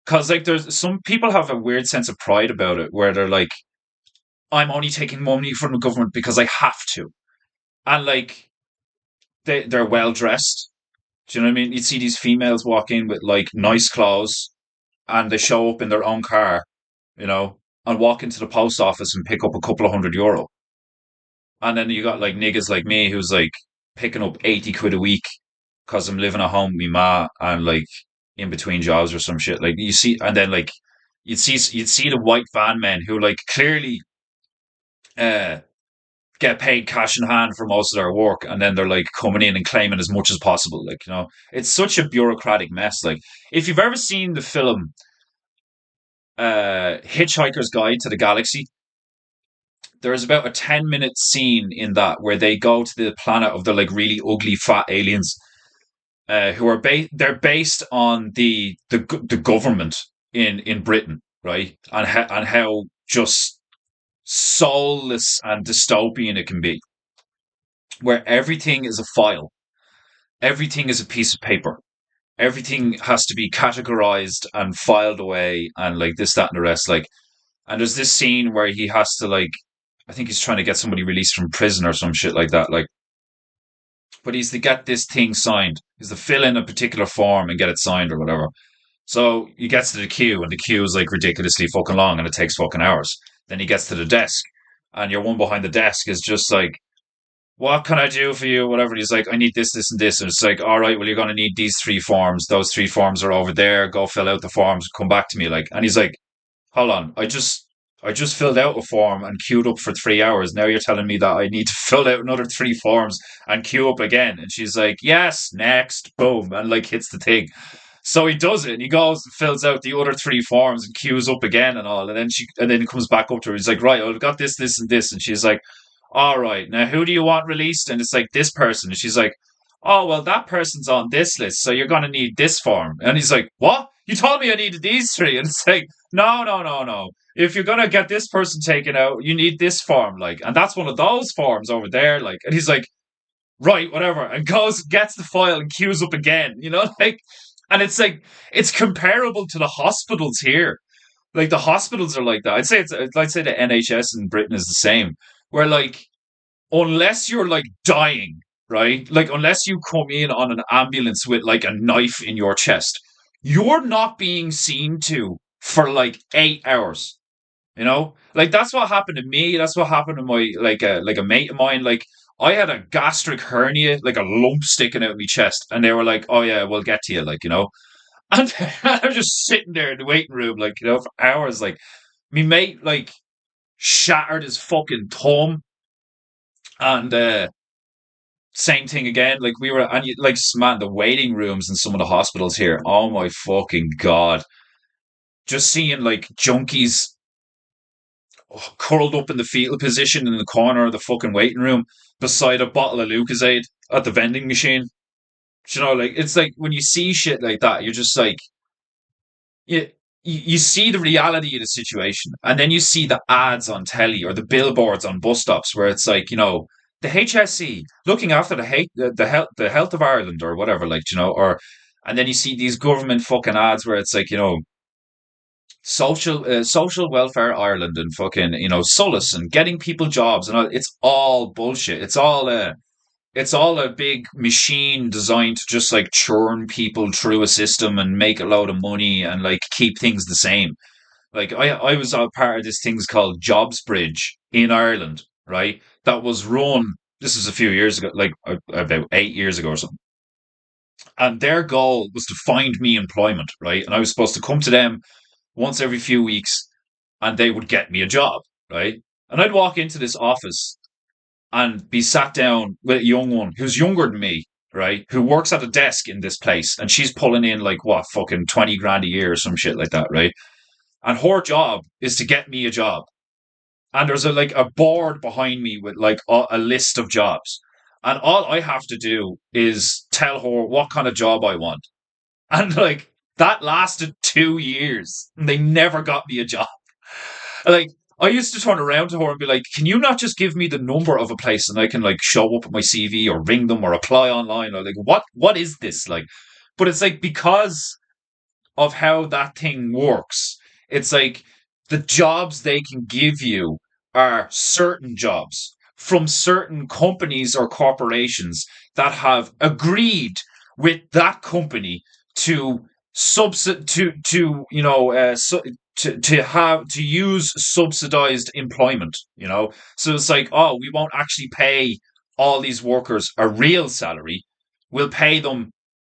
Because like there's some people have a weird sense of pride about it where they're like, I'm only taking money from the government because I have to. And like they're well dressed. Do you know what I mean? You'd see these females walk in with like nice clothes and they show up in their own car, you know, and walk into the post office and pick up a couple of €100. And then you got like niggas like me who's like picking up 80 quid a week because I'm living at home with my ma and like in between jobs or some shit. Like you see, and then like you'd see the white van men who like clearly uh get paid cash in hand for most of their work, and then they're like coming in and claiming as much as possible. Like, it's such a bureaucratic mess. Like, if you've ever seen the film Hitchhiker's Guide to the Galaxy, there's about a 10-minute scene in that where they go to the planet of the like really ugly fat aliens who are they're based on the government in Britain, right? And how just soulless and dystopian it can be, where everything is a file, everything is a piece of paper, everything has to be categorized and filed away, and like this, that, and the rest. Like, and there's this scene where he has to like, I think he's trying to get somebody released from prison or some shit like that. Like, but he's to get this thing signed. He's to fill in a particular form and get it signed or whatever. So he gets to the queue, and the queue is like ridiculously fucking long, and it takes fucking hours. Then he gets to the desk, and your one behind the desk is just like, what can I do for you? Whatever. He's like, I need this, this, and this. And it's like, all right, well, you're going to need these three forms. Those three forms are over there. Go fill out the forms. Come back to me. Like, and he's like, hold on. I just filled out a form and queued up for 3 hours. Now you're telling me that I need to fill out another three forms and queue up again. And she's like, yes, next, boom, and like hits the thing. So he does it, and he goes and fills out the other three forms and queues up again and all. And then he comes back up to her. He's like, right, I've got this, this, and this. And she's like, all right, now who do you want released? And it's like, this person. And she's like, oh, well, that person's on this list, so you're going to need this form. And he's like, what? You told me I needed these three. And it's like, no, no, no, no. If you're going to get this person taken out, you need this form. Like, and that's one of those forms over there. Like, and he's like, right, whatever. And goes, gets the file and queues up again, like, and it's like, it's comparable to the hospitals here. Like, the hospitals are like that. I'd say the NHS in Britain is the same, where like, unless you're like dying, right? Like, unless you come in on an ambulance with like a knife in your chest, you're not being seen to for like 8 hours. Like, that's what happened to me. That's what happened to my like a mate of mine. Like, I had a gastric hernia, like a lump sticking out of my chest, and they were like, "Oh yeah, we'll get to you," like, And I was just sitting there in the waiting room, like, for hours. Like, me mate, like, shattered his fucking thumb, and same thing again. Like, we were, and like, man, the waiting rooms in some of the hospitals here. Oh my fucking god! Just seeing like junkies curled up in the fetal position in the corner of the fucking waiting room beside a bottle of Lucozade at the vending machine. Like, it's like when you see shit like that, you're just like, you see the reality of the situation, and then you see the ads on telly or the billboards on bus stops where it's like, the HSE looking after the health of Ireland or whatever, like, or, and then you see these government fucking ads where it's like, social welfare Ireland and fucking Solus and getting people jobs and all, it's all bullshit. It's all a big machine designed to just like churn people through a system and make a load of money and like keep things the same. Like I was a part of this thing's called Jobs Bridge in Ireland, right? That was run. This was a few years ago, like about 8 years ago or something. And their goal was to find me employment, right? And I was supposed to come to them once every few weeks, and they would get me a job, right? And I'd walk into this office and be sat down with a young one who's younger than me, right? Who works at a desk in this place, and she's pulling in like what, fucking 20 grand a year or some shit like that, right? And her job is to get me a job. And there's a board behind me with like a list of jobs. And all I have to do is tell her what kind of job I want. And like that lasted 2 years. And they never got me a job. Like I used to turn around to her and be like, "Can you not just give me the number of a place and I can like show up with my CV or ring them or apply online or like what is this like?" But it's like because of how that thing works. It's like the jobs they can give you are certain jobs from certain companies or corporations that have agreed with that company to to to use subsidized employment, so it's like, oh, we won't actually pay all these workers a real salary, we'll pay them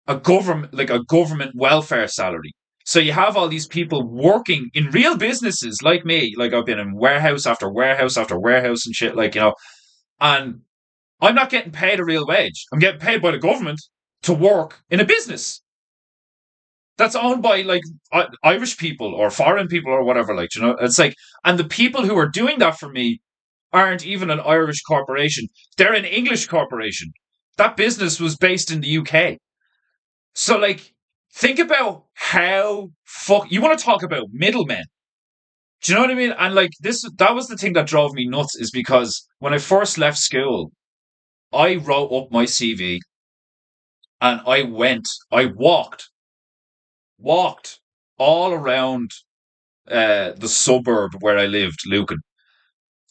a government welfare salary. So you have all these people working in real businesses like me, like I've been in warehouse after warehouse after warehouse and shit, like, and I'm not getting paid a real wage. I'm getting paid by the government to work in a business that's owned by like Irish people or foreign people or whatever. Like, it's like, and the people who are doing that for me aren't even an Irish corporation. They're an English corporation. That business was based in the UK. So, like, think about how you want to talk about middlemen. Do you know what I mean? And like that was the thing that drove me nuts is because when I first left school, I wrote up my CV and I walked all around the suburb where I lived, Lucan,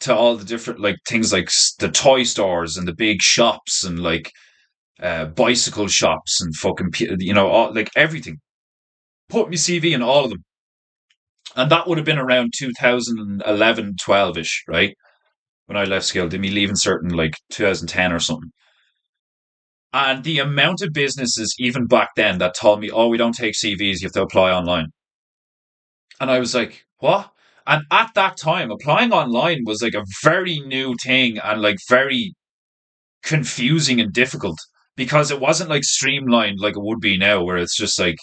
to all the different like things like the toy stores and the big shops and like bicycle shops and fucking all, like everything. Put my CV in all of them, and that would have been around 2011, 12 ish, right? When I left school, did me leaving certain like 2010 or something. And the amount of businesses, even back then, that told me, "Oh, we don't take CVs; you have to apply online." And I was like, "What?" And at that time, applying online was like a very new thing and like very confusing and difficult because it wasn't like streamlined like it would be now, where it's just like,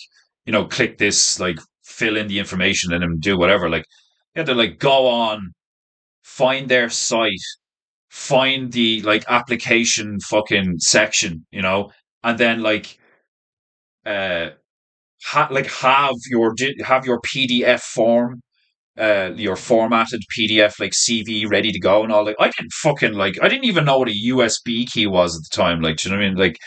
click this, like fill in the information and then do whatever. Like, you had to like go on, find their site, find the like application fucking section, and then like uh have your PDF form, your formatted PDF like CV ready to go and all. Like I didn't even know what a USB key was at the time. Like, do you know what I mean? Like,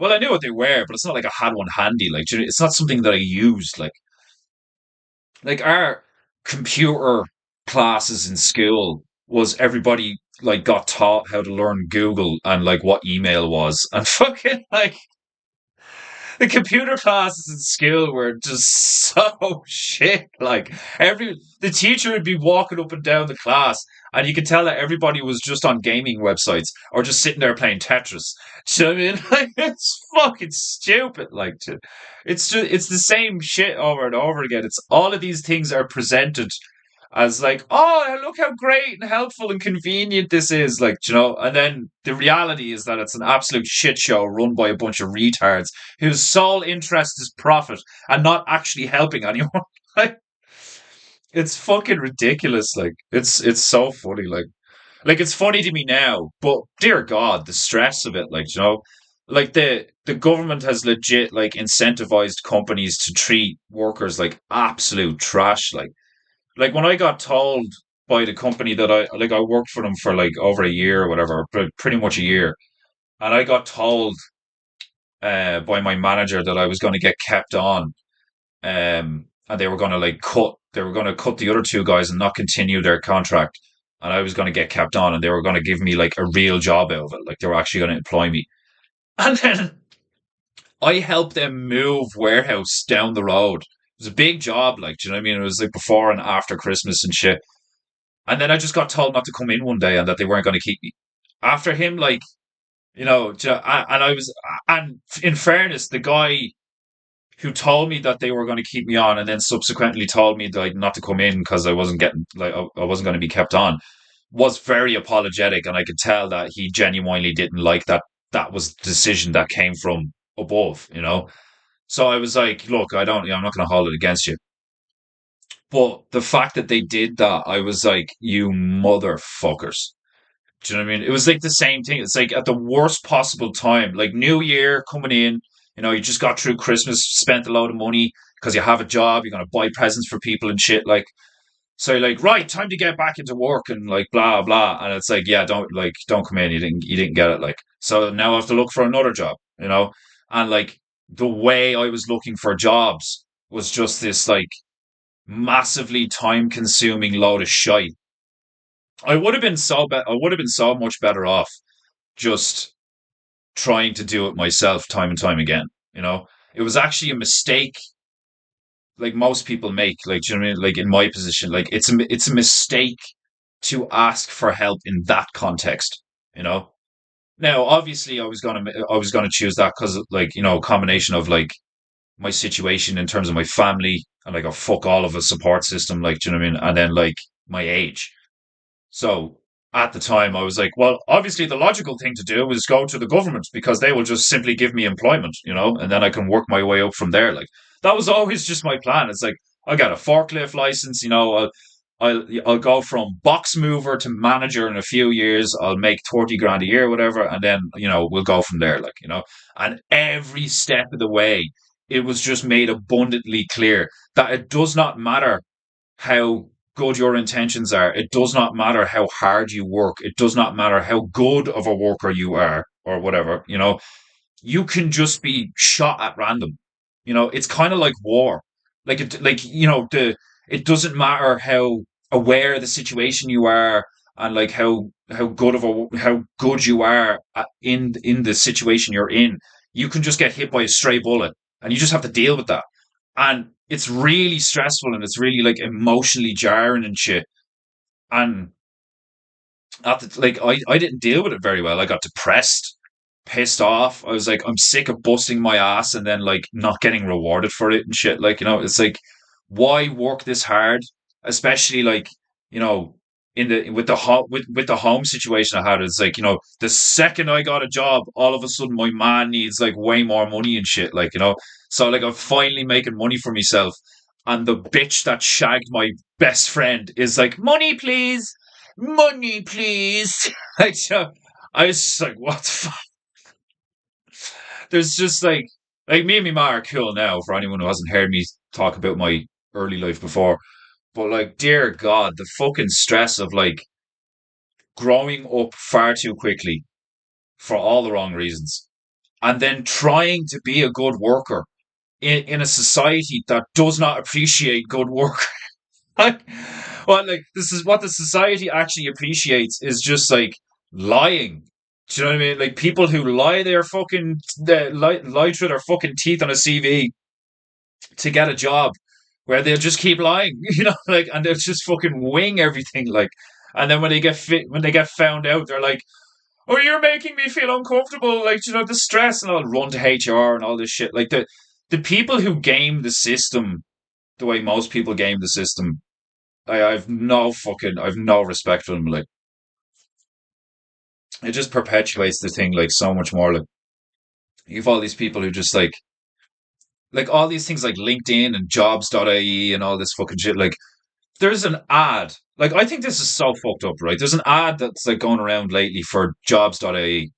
well, I knew what they were, but it's not like I had one handy. Like, do you know, it's not something that I used. Like our computer classes in school was everybody like got taught how to learn Google and like what email was and fucking like the computer classes in school were just so shit. Like the teacher would be walking up and down the class, and you could tell that everybody was just on gaming websites or just sitting there playing Tetris. Do you know what I mean? Like it's fucking stupid. Like it's the same shit over and over again. It's all of these things are presented as like, oh, look how great and helpful and convenient this is, like, and then the reality is that it's an absolute shit show run by a bunch of retards whose sole interest is profit and not actually helping anyone. Like, it's fucking ridiculous. Like, it's so funny. Like it's funny to me now, but dear God, the stress of it, like, like the government has legit like incentivized companies to treat workers like absolute trash, like when I got told by the company that I worked for them for like over a year or whatever, pretty much a year, and I got told by my manager that I was going to get kept on. and they were going to cut the other two guys and not continue their contract. And I was going to get kept on, and they were going to give me like a real job out of it. Like they were actually going to employ me. And then I helped them move warehouse down the road. It was a big job, like, do you know what I mean? It was like before and after Christmas and shit. And then I just got told not to come in one day and that they weren't going to keep me. After him, like, and I was, and in fairness, the guy who told me that they were going to keep me on and then subsequently told me like not to come in because I wasn't getting like I wasn't going to be kept on was very apologetic, and I could tell that he genuinely didn't like that that was the decision that came from above, you know. So I was like, look, I don't, I'm not going to hold it against you. But the fact that they did that, I was like, you motherfuckers. Do you know what I mean? It was like the same thing. It's like at the worst possible time, like New Year coming in, you just got through Christmas, spent a load of money because you have a job, you're going to buy presents for people and shit. Like, so you're like, right, time to get back into work and like blah blah. And it's like, yeah, don't come in. You didn't get it. Like, so now I have to look for another job, and like the way I was looking for jobs was just this like massively time consuming load of shite. I would have been so much better off just trying to do it myself time and time again. You know, it was actually a mistake like most people make. Like, do you know what I mean? Like in my position, like it's a mistake to ask for help in that context. You know. Now, obviously, I was gonna choose that because like a combination of like my situation in terms of my family and like a fuck all of a support system. Like, do you know what I mean? And then like my age. So at the time, I was like, well, obviously, the logical thing to do is go to the government because they will just simply give me employment, and then I can work my way up from there. Like that was always just my plan. It's like I got a forklift license, I'll go from box mover to manager in a few years. I'll make 30 grand a year, whatever, and then we'll go from there. And every step of the way, it was just made abundantly clear that it does not matter how good your intentions are. It does not matter how hard you work. It does not matter how good of a worker you are or whatever. You can just be shot at random. It's kind of like war. It doesn't matter how aware the situation you are and like how good you are in the situation you're in. You can just get hit by a stray bullet, and you just have to deal with that. And it's really stressful and it's really like emotionally jarring and shit. And I didn't deal with it very well. I got depressed, pissed off. I was like, I'm sick of busting my ass and then like not getting rewarded for it and shit. Like, it's like, why work this hard? Especially like, you know, in the with the home situation I had, it's like, the second I got a job, all of a sudden my man needs like way more money and shit. So like I'm finally making money for myself. And the bitch that shagged my best friend is like, money please, money please. like so I was just like, what the fuck? There's just like me and my ma are cool now for anyone who hasn't heard me talk about my early life before. But like, dear God, the fucking stress of like growing up far too quickly for all the wrong reasons. And then trying to be a good worker in a society that does not appreciate good work. like, like this is what the society actually appreciates is just like lying. Do you know what I mean? Like people who lie through their fucking teeth on a CV to get a job, where they'll just keep lying, and they'll just fucking wing everything, and then when they get found out, they're like, "Oh, you're making me feel uncomfortable," the stress, and I'll run to HR and all this shit. Like the people who game the system the way most people game the system, I've no respect for them. Like it just perpetuates the thing like so much more. Like you've all these people who just like all these things like LinkedIn and jobs.ie and all this fucking shit. Like there's an ad. Like I think this is so fucked up, right? There's an ad that's like going around lately for jobs.ie.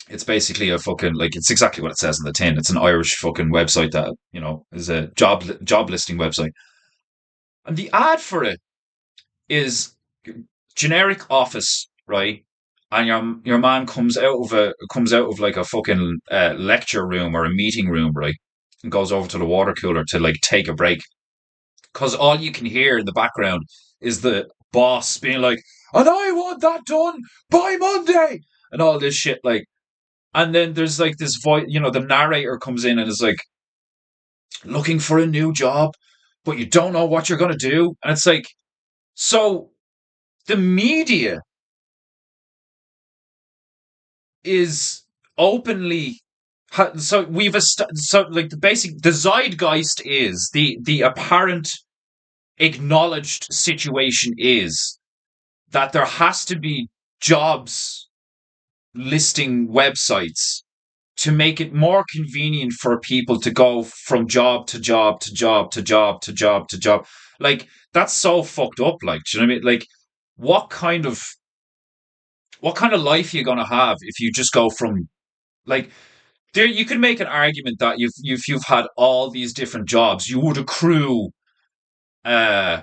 It's basically a fucking like it's exactly what it says in the tin. It's an Irish fucking website that, is a job listing website. And the ad for it is generic office, right? And your man comes out of like a fucking lecture room or a meeting room, right? And goes over to the water cooler to like take a break. because all you can hear in the background is the boss being like, "And I want that done by Monday," and all this shit. Like, and then there's like this voice, the narrator comes in and is like, "Looking for a new job, but you don't know what you're gonna do," and it's like, so the media is openly. So so like the zeitgeist is the apparent acknowledged situation is that there has to be jobs listing websites to make it more convenient for people to go from job to job to job to job to job to job. Like, that's so fucked up. Like, do you know what I mean? Like, what kind of what kind of life are you gonna have if you just go from, like, there? You could make an argument that you've had all these different jobs, you would accrue uh,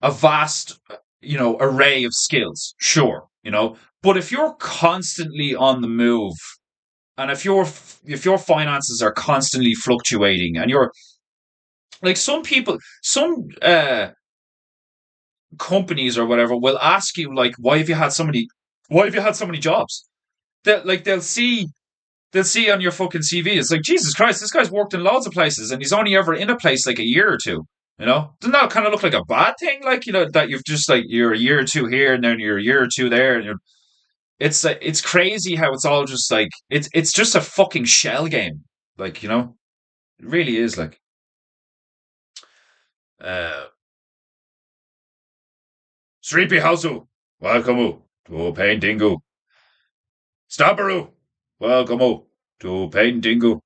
a vast, array of skills. Sure, but if you're constantly on the move, and if your finances are constantly fluctuating, and you're like, some companies or whatever will ask you, like, why have you had so many jobs? They'll see on your fucking CV, it's like, Jesus Christ, this guy's worked in loads of places and he's only ever in a place like a year or two. Doesn't that kind of look like a bad thing? Like, that you've just, like, you're a year or two here and then you're a year or two there, and it's crazy how it's all just like, it's just a fucking shell game. Like, it really is, like, uh, Sleepy Houseu, welcome to Paintingu. Stabberu, welcome to Paintingu.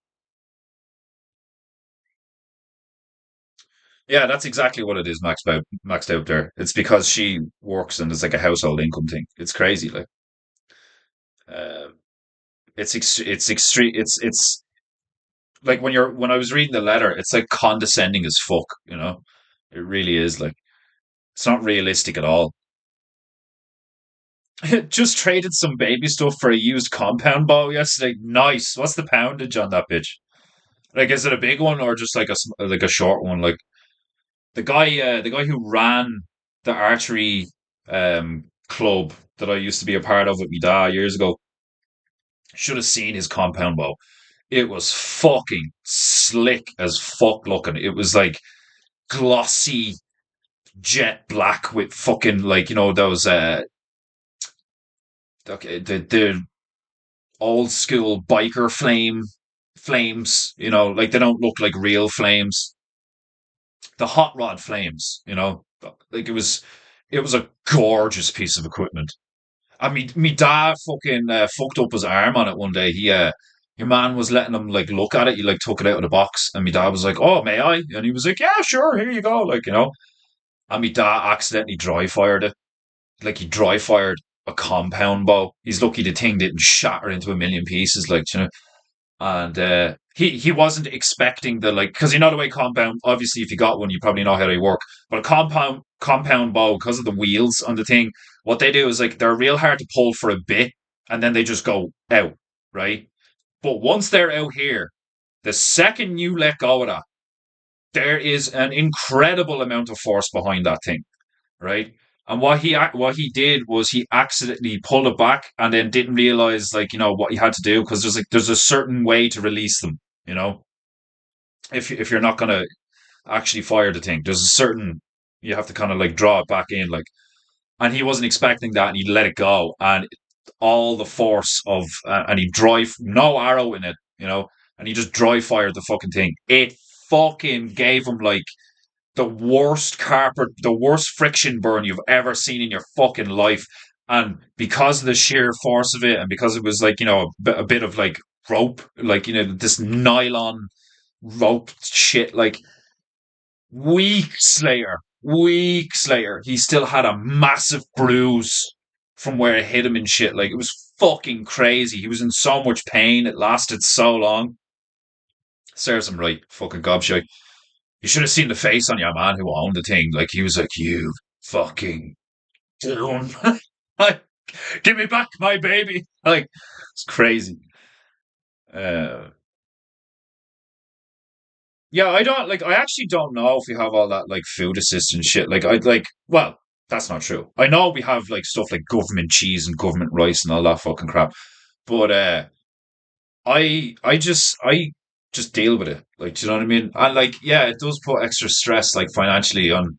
Yeah, that's exactly what it is, maxed out there. It's because she works and it's like a household income thing. It's crazy, like, uh, it's extreme. It's like, when I was reading the letter, it's like condescending as fuck. It really is, like, it's not realistic at all. Just traded some baby stuff for a used compound bow yesterday. Nice. What's the poundage on that bitch? Like, is it a big one or just like a short one? Like, the guy who ran the archery club that I used to be a part of with my dad years ago should have seen his compound bow. It was fucking slick as fuck looking. It was like glossy jet black with fucking, like, those okay, the old school biker flames. Like, they don't look like real flames. The hot rod flames. Like, it was a gorgeous piece of equipment. I mean, me dad fucking fucked up his arm on it one day. Your man was letting him, like, look at it. He, like, took it out of the box, and my dad was like, "Oh, may I?" And he was like, "Yeah, sure. Here you go." Like, and my dad accidentally dry fired it. Like, he dry fired a compound bow. He's lucky the thing didn't shatter into a million pieces. Like, and he wasn't expecting the, like, because, the way compound, obviously, if you got one, you probably know how they work. But a compound bow, because of the wheels on the thing, what they do is, like, they're real hard to pull for a bit, and then they just go out, right? But once they're out here, the second you let go of that, there is an incredible amount of force behind that thing, right? And what he did was he accidentally pulled it back and then didn't realize, like, what he had to do, because there's a certain way to release them. You know, if you're not gonna actually fire the thing, there's a certain, you have to kind of, like, draw it back in, like. And he wasn't expecting that, and he let it go, and all the force of, and he drive no arrow in it, and he just dry fired the fucking thing. It fucking gave him, like, the worst friction burn you've ever seen in your fucking life. And because of the sheer force of it, and because it was, like, a bit of, like, rope, like, this nylon rope shit, like, weeks later, he still had a massive bruise from where it hit him and shit. Like, it was fucking crazy. He was in so much pain. It lasted so long. Serves him right. Fucking gobshite. You should have seen the face on your man who owned the thing. Like, he was like, "You fucking doom." Like, "Give me back my baby." Like, it's crazy. Uh, Yeah, I don't like. I actually don't know if we have all that like food assistance shit. Like, I'd like. Well, that's not true. I know we have like stuff like government cheese and government rice and all that fucking crap. But I just deal with it. Like, do you know what I mean? And like, yeah, it does put extra stress, like financially, on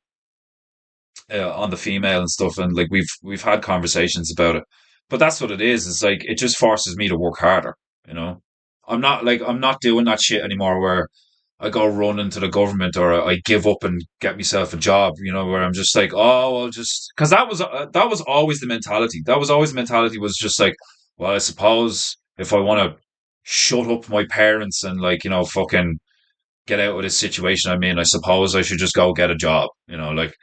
the female and stuff. And like, we've had conversations about it. But that's what it is. It's like it just forces me to work harder. You know, I'm not doing that shit anymore where I go run into the government or I give up and get myself a job. You know, where I'm just like, oh, I'll just because that was always the mentality. That was always the mentality was just like, well, I suppose if I want to shut up my parents and like fucking get out of this situation I'm in, I suppose I should just go get a job. Like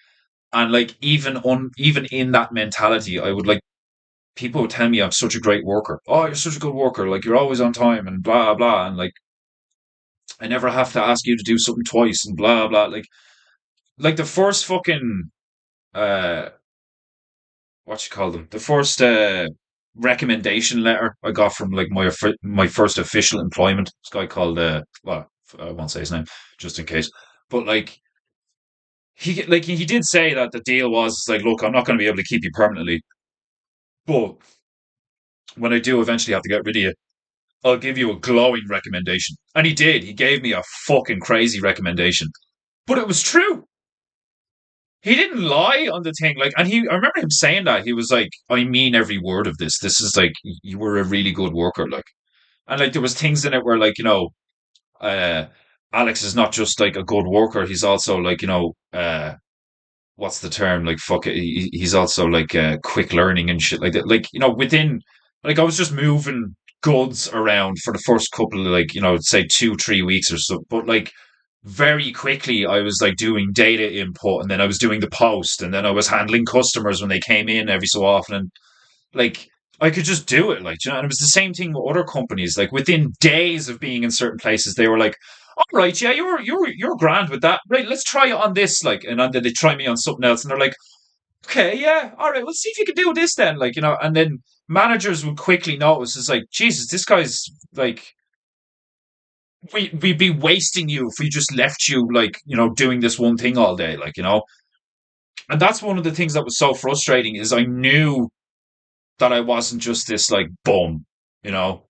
and like even in that mentality, I would like people would tell me I'm such a great worker. Oh, you're such a good worker. Like you're always on time and blah blah. And like I never have to ask you to do something twice and blah blah. Like the first fucking uh what you call them? The first recommendation letter I got from like my first official employment. This guy called well, I won't say his name just in case. But like he did say that the deal was like, look, I'm not going to be able to keep you permanently, but when I do eventually have to get rid of you, I'll give you a glowing recommendation. And he did. He gave me a fucking crazy recommendation. But it was true. He didn't lie on the thing. Like, and I remember him saying that. He was like, I mean every word of this. This is like, you were a really good worker. Like, and like, there was things in it where like, uh, Alex is not just like a good worker. He's also like, what's the term? Like, fuck it. He's also like quick learning and shit like that. Like, within, like, I was just moving goods around for the first couple of, like, say 2, 3 weeks or so. But like, very quickly, I was like doing data input and then I was doing the post and then I was handling customers when they came in every so often. And like, I could just do it. Like, and it was the same thing with other companies. Like, within days of being in certain places, they were like, all right, yeah, you're grand with that. Right, let's try it on this. Like, and then they try me on something else, and they're like, okay, yeah, all right, we'll see if you can do this then. Like, and then managers would quickly notice, it's like, Jesus, this guy's like, we'd be wasting you if we just left you like, doing this one thing all day, like, and that's one of the things that was so frustrating is I knew that I wasn't just this like bum, you know,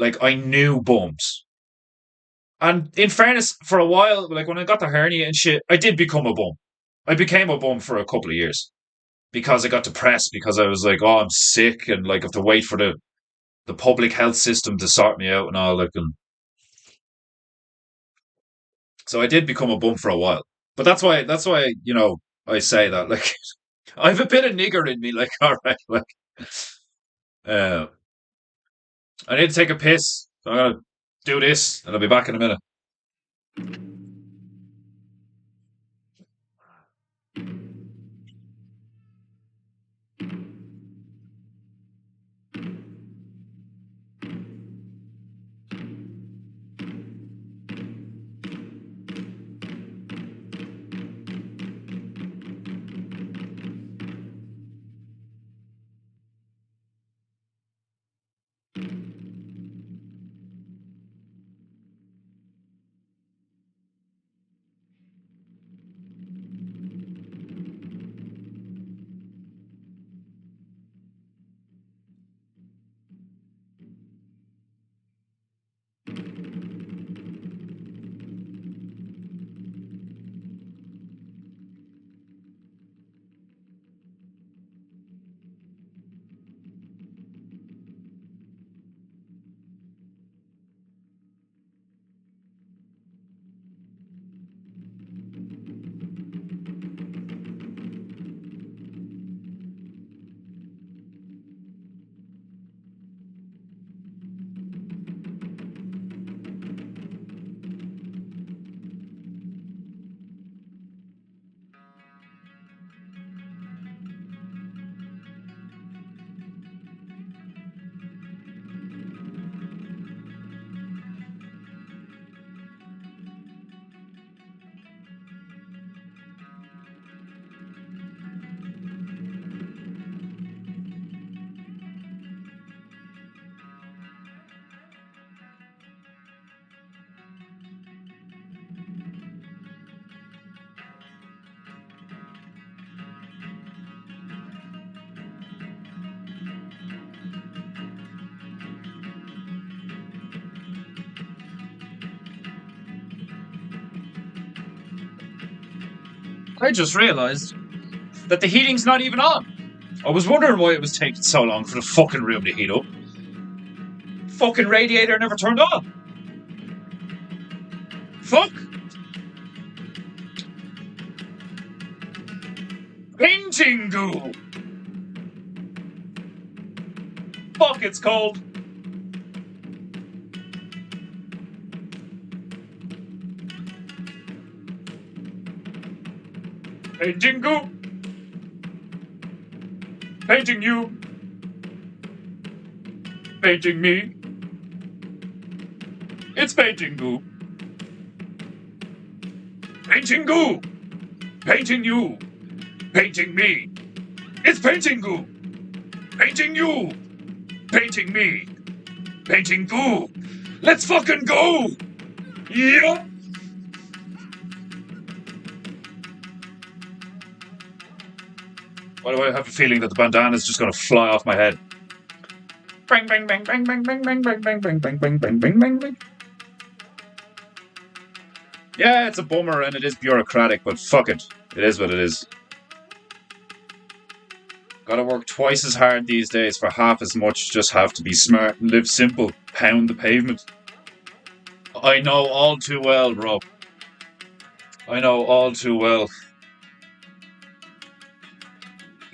like I knew bums. And in fairness, for a while, like when I got the hernia and shit, I did become a bum. I became a bum for a couple of years because I got depressed because I was like, oh, I'm sick and like I have to wait for the public health system to sort me out and all like and so I did become a bum for a while. But that's why, I say that like I have a bit of nigger in me, like, all right, like uh I need to take a piss. So I'm gonna do this and I'll be back in a minute. I just realised that the heating's not even on. I was wondering why it was taking so long for the fucking room to heat up. Fucking radiator never turned on. Fuck. PEINTEINGU. Fuck, it's cold. PEINTEINGU. Painting you. Painting me. It's PEINTEINGU. PEINTEINGU. Painting you. Painting me. It's PEINTEINGU. Painting you. Painting me. PEINTEINGU. Let's fucking go. Yeah. Why do I have a feeling that the bandana is just going to fly off my head? Bang, bang, bang, bang, bang, bang, bang, bang, bang, bang, bang, bang, bang, bang, bang, bang. Yeah, it's a bummer and it is bureaucratic, but fuck it. It is what it is. Gotta work twice as hard these days for half as much. Just have to be smart and live simple. Pound the pavement. I know all too well, bro. I know all too well.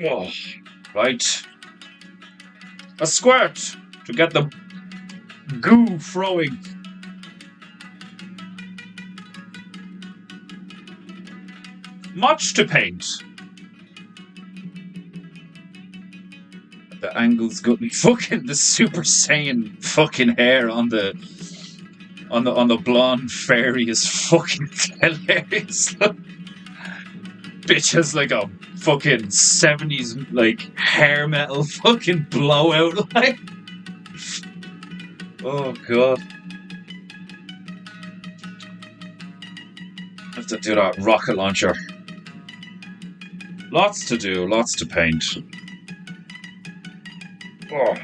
Oh, right. A squirt to get the goo throwing. Much to paint. The angle's got me fucking the Super Saiyan fucking hair on the blonde fairy is fucking hilarious. Bitch has like a fucking 70s like hair metal fucking blowout like. Oh god. I have to do that rocket launcher. Lots to do, lots to paint. Oh.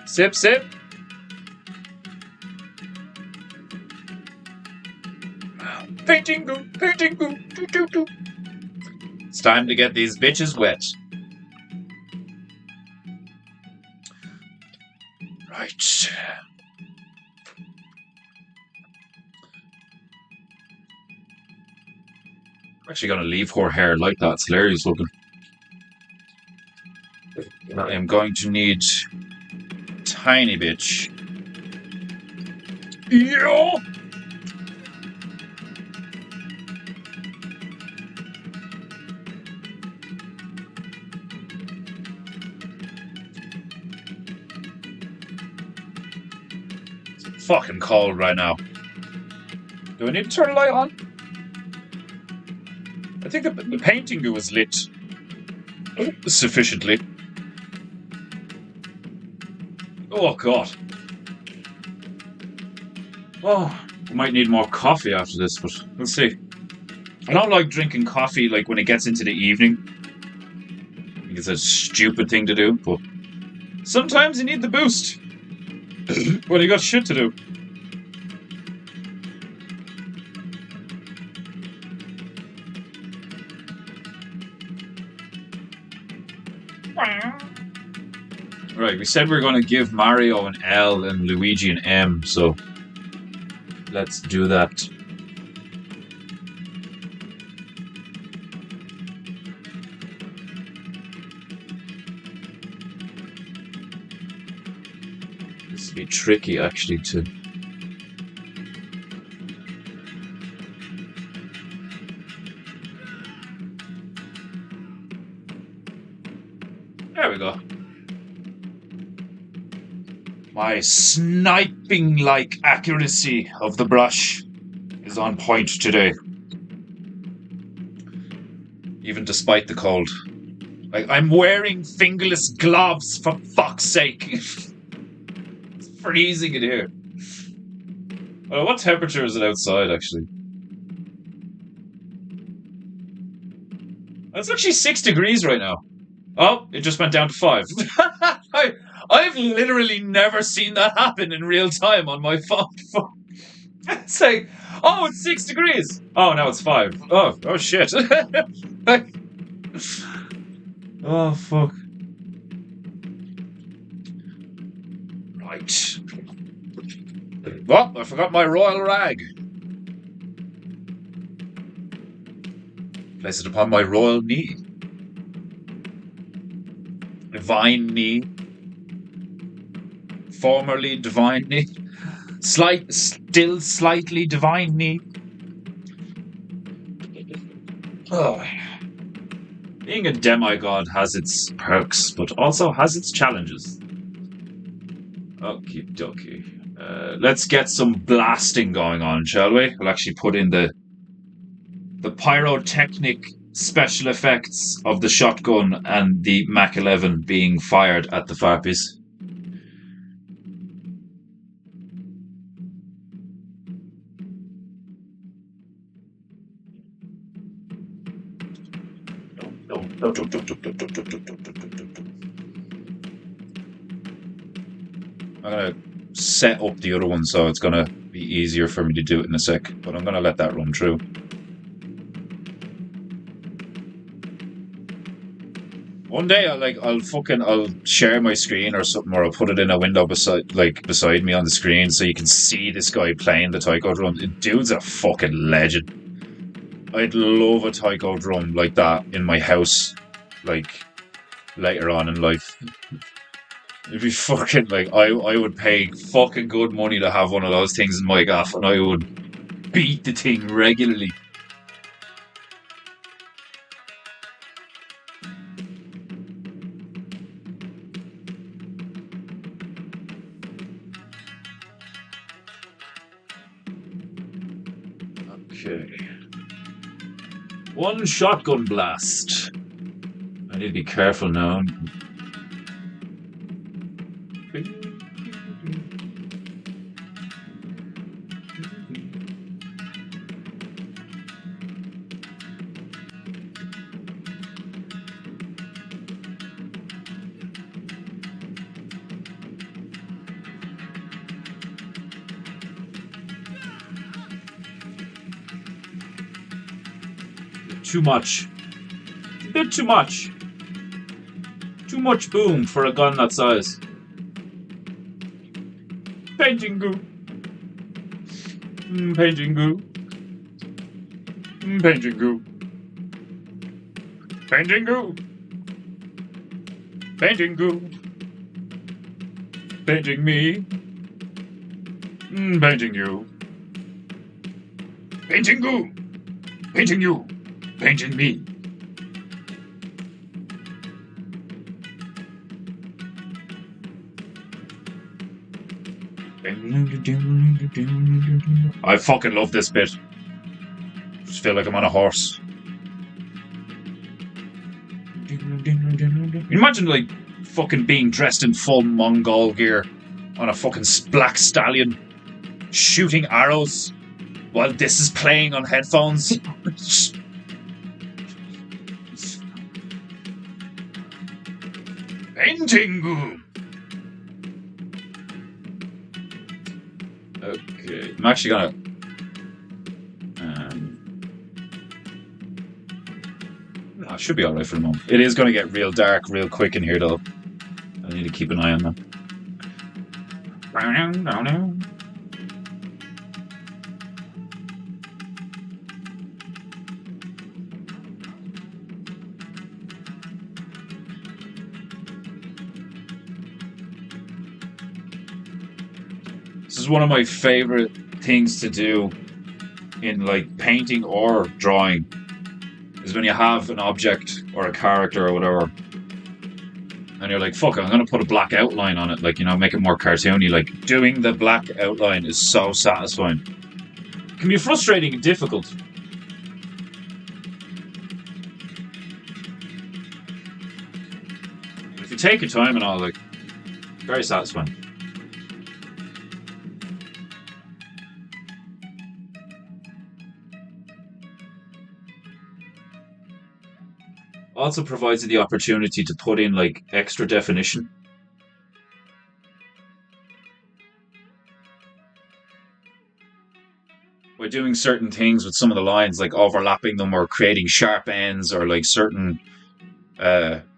Sip, sip. PEINTEINGU, PEINTEINGU, doo doo doo. It's time to get these bitches wet. Right. I'm actually going to leave her hair like that. It's hilarious looking. I am going to need tiny bitch. Yeah. It's fucking cold right now. Do I need to turn the light on? I think the painting was lit sufficiently. Oh god. Oh, I might need more coffee after this, but we'll see. I don't like drinking coffee like when it gets into the evening. I think it's a stupid thing to do, but sometimes you need the boost. When you got shit to do. Right, we said we were going to give Mario an L and Luigi an M, so let's do that. This would be tricky, actually, to... There we go. My sniping-like accuracy of the brush is on point today. Even despite the cold. I'm wearing fingerless gloves, for fuck's sake. It's freezing in here. What temperature is it outside, actually? It's actually 6 degrees right now. Oh, it just went down to 5. I've literally never seen that happen in real time on my phone. It's like, oh, it's 6 degrees. Oh, now it's 5. Oh shit. Oh fuck. Right. Oh, I forgot my royal rag. Place it upon my royal knee. Divine knee. Formerly divine knee. Still slightly divine knee. Oh. Being a demigod has its perks, but also has its challenges. Okie dokie. Let's get some blasting going on, shall we? We'll actually put in the pyrotechnic special effects of the shotgun and the Mac 11 being fired at the farpies. I'm gonna set up the other one so it's gonna be easier for me to do it in a sec, but I'm gonna let that run through. One day I'll share my screen or something, or I'll put it in a window beside me on the screen so you can see this guy playing the taiko drum. The dude's a fucking legend. I'd love a taiko drum like that in my house, like later on in life. It'd be fucking like I would pay fucking good money to have one of those things in my gaff, and I would beat the thing regularly. Okay. One shotgun blast. I need to be careful now. Too much. A bit too much. Too much boom for a gun that size. PEINTEINGU. PEINTEINGU. PEINTEINGU. PEINTEINGU. PEINTEINGU. Painting me. Painting you. PEINTEINGU. Painting you. Painting me. I fucking love this bit. Just feel like I'm on a horse. Imagine like fucking being dressed in full Mongol gear on a fucking black stallion, shooting arrows while this is playing on headphones. PEINTEINGU. Okay, I'm actually gonna. I should be alright for the moment. It is gonna get real dark real quick in here, though. I need to keep an eye on that. This is one of my favorite things to do in like painting or drawing, is when you have an object or a character or whatever and you're like, fuck it, I'm gonna put a black outline on it, like, you know, make it more cartoony. Like, doing the black outline is so satisfying. It can be frustrating and difficult. If you take your time and all, like, very satisfying. Also provides you the opportunity to put in like extra definition. doing certain things with some of the lines, like overlapping them or creating sharp ends or like certain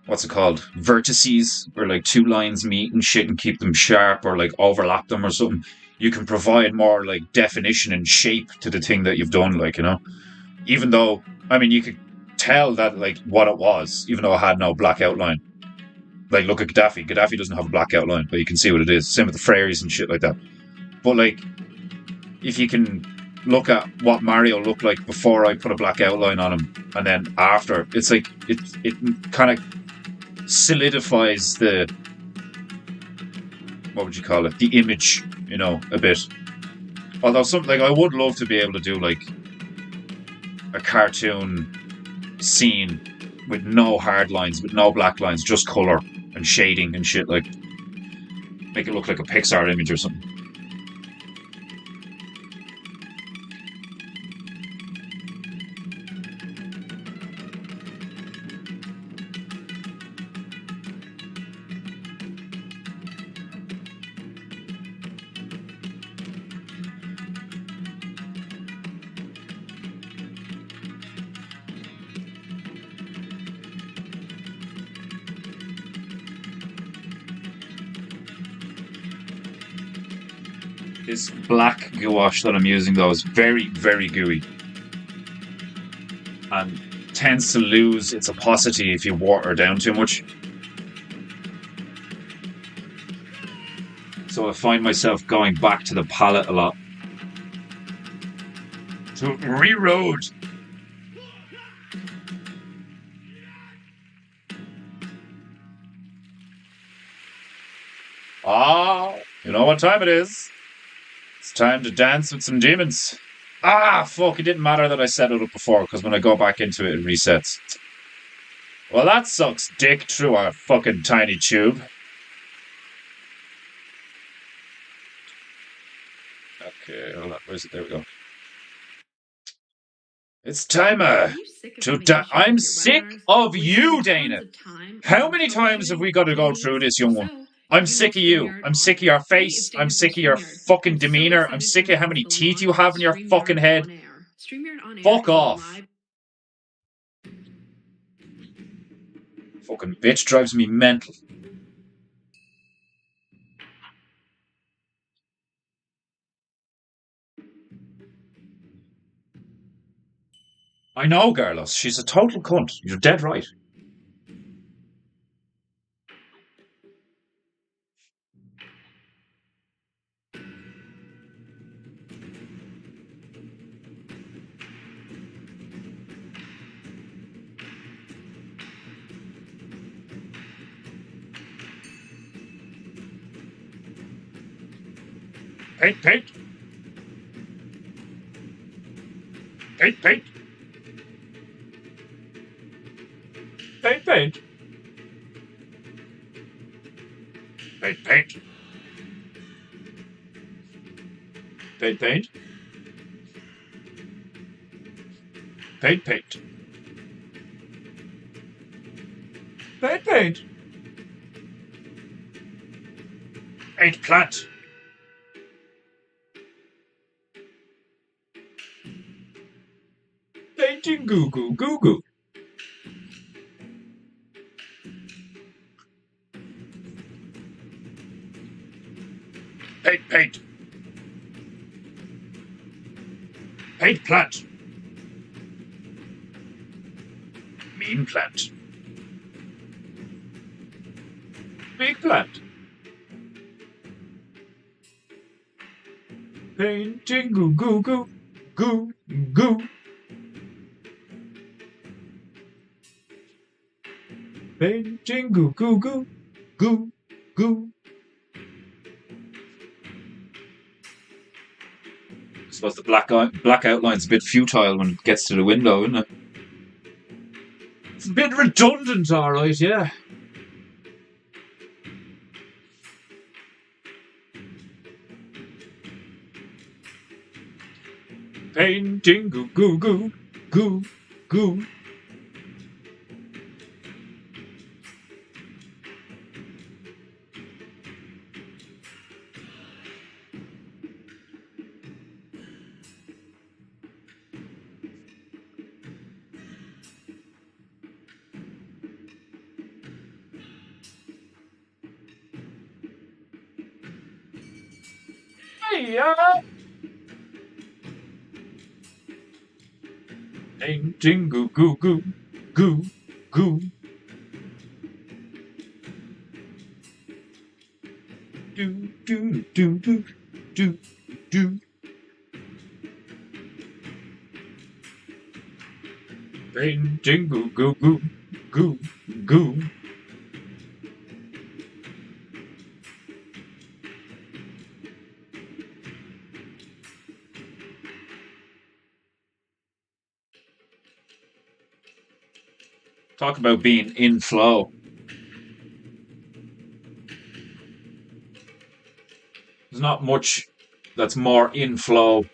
what's it called, vertices, where like two lines meet and shit and keep them sharp or like overlap them or something. You can provide more like definition and shape to the thing that you've done, like, you know. Even though, I mean, you could tell that like what it was, even though it had no black outline. Like, look at Gaddafi. Gaddafi doesn't have a black outline, but you can see what it is. Same with the Freyries and shit like that. But like, if you can look at what Mario looked like before I put a black outline on him, and then after, it's like it kind of solidifies the, what would you call it? The image, you know, a bit. Although something like I would love to be able to do like a cartoon scene with no hard lines, with no black lines, just color and shading and shit, like make it look like a Pixar image or something. This black gouache that I'm using though is very, very gooey and tends to lose its opacity if you water down too much. So I find myself going back to the palette a lot to reroad. Ah, you know what time it is? It's time to dance with some demons. Ah, fuck, it didn't matter that I set it up before, because when I go back into it, it resets. Well, that sucks dick through a fucking tiny tube. Okay, hold on, where's it? There we go. It's time to I'm sick of you, Dana. How many times have we got to go through this, young one? I'm sick of you. I'm sick of your face. I'm sick of your fucking demeanor. I'm sick of how many teeth you have in your fucking head. Fuck off. Fucking bitch drives me mental. I know, Carlos. She's a total cunt. You're dead right. Paint, paint. Paint, paint. Paint, paint. Paint, paint. Paint, paint. Paint, paint. Paint, paint. Paint, plant. Painting goo goo goo goo. Paint, paint. Paint, plant. Mean plant. Big plant. Painting goo goo goo goo goo. Painting goo goo goo goo goo. I suppose the black outline's a bit futile when it gets to the window, isn't it? It's a bit redundant, alright, yeah. Painting goo goo goo goo goo. yeah. Painting goo goo goo goo. Do do do do do do. Painting goo goo goo goo goo. Talk about being in flow. There's not much that's more in flow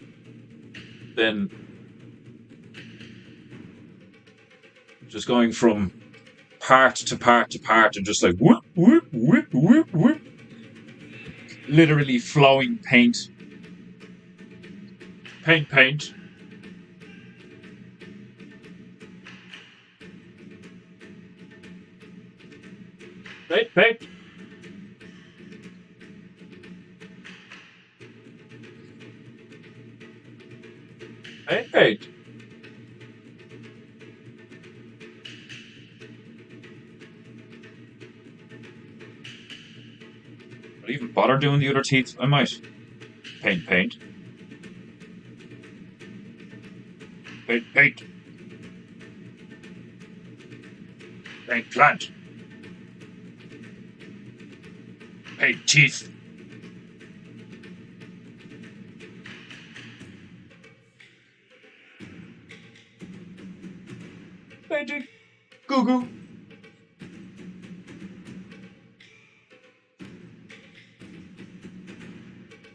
than just going from part to part to part and just like whoop, whoop, whoop, whoop, whoop. Literally flowing paint. Paint, paint. Paint, paint. Paint, paint. Would I even bother doing the other teeth? I might. Paint, paint. Paint, paint. Paint plant. Paint teeth. Painting. Goo goo.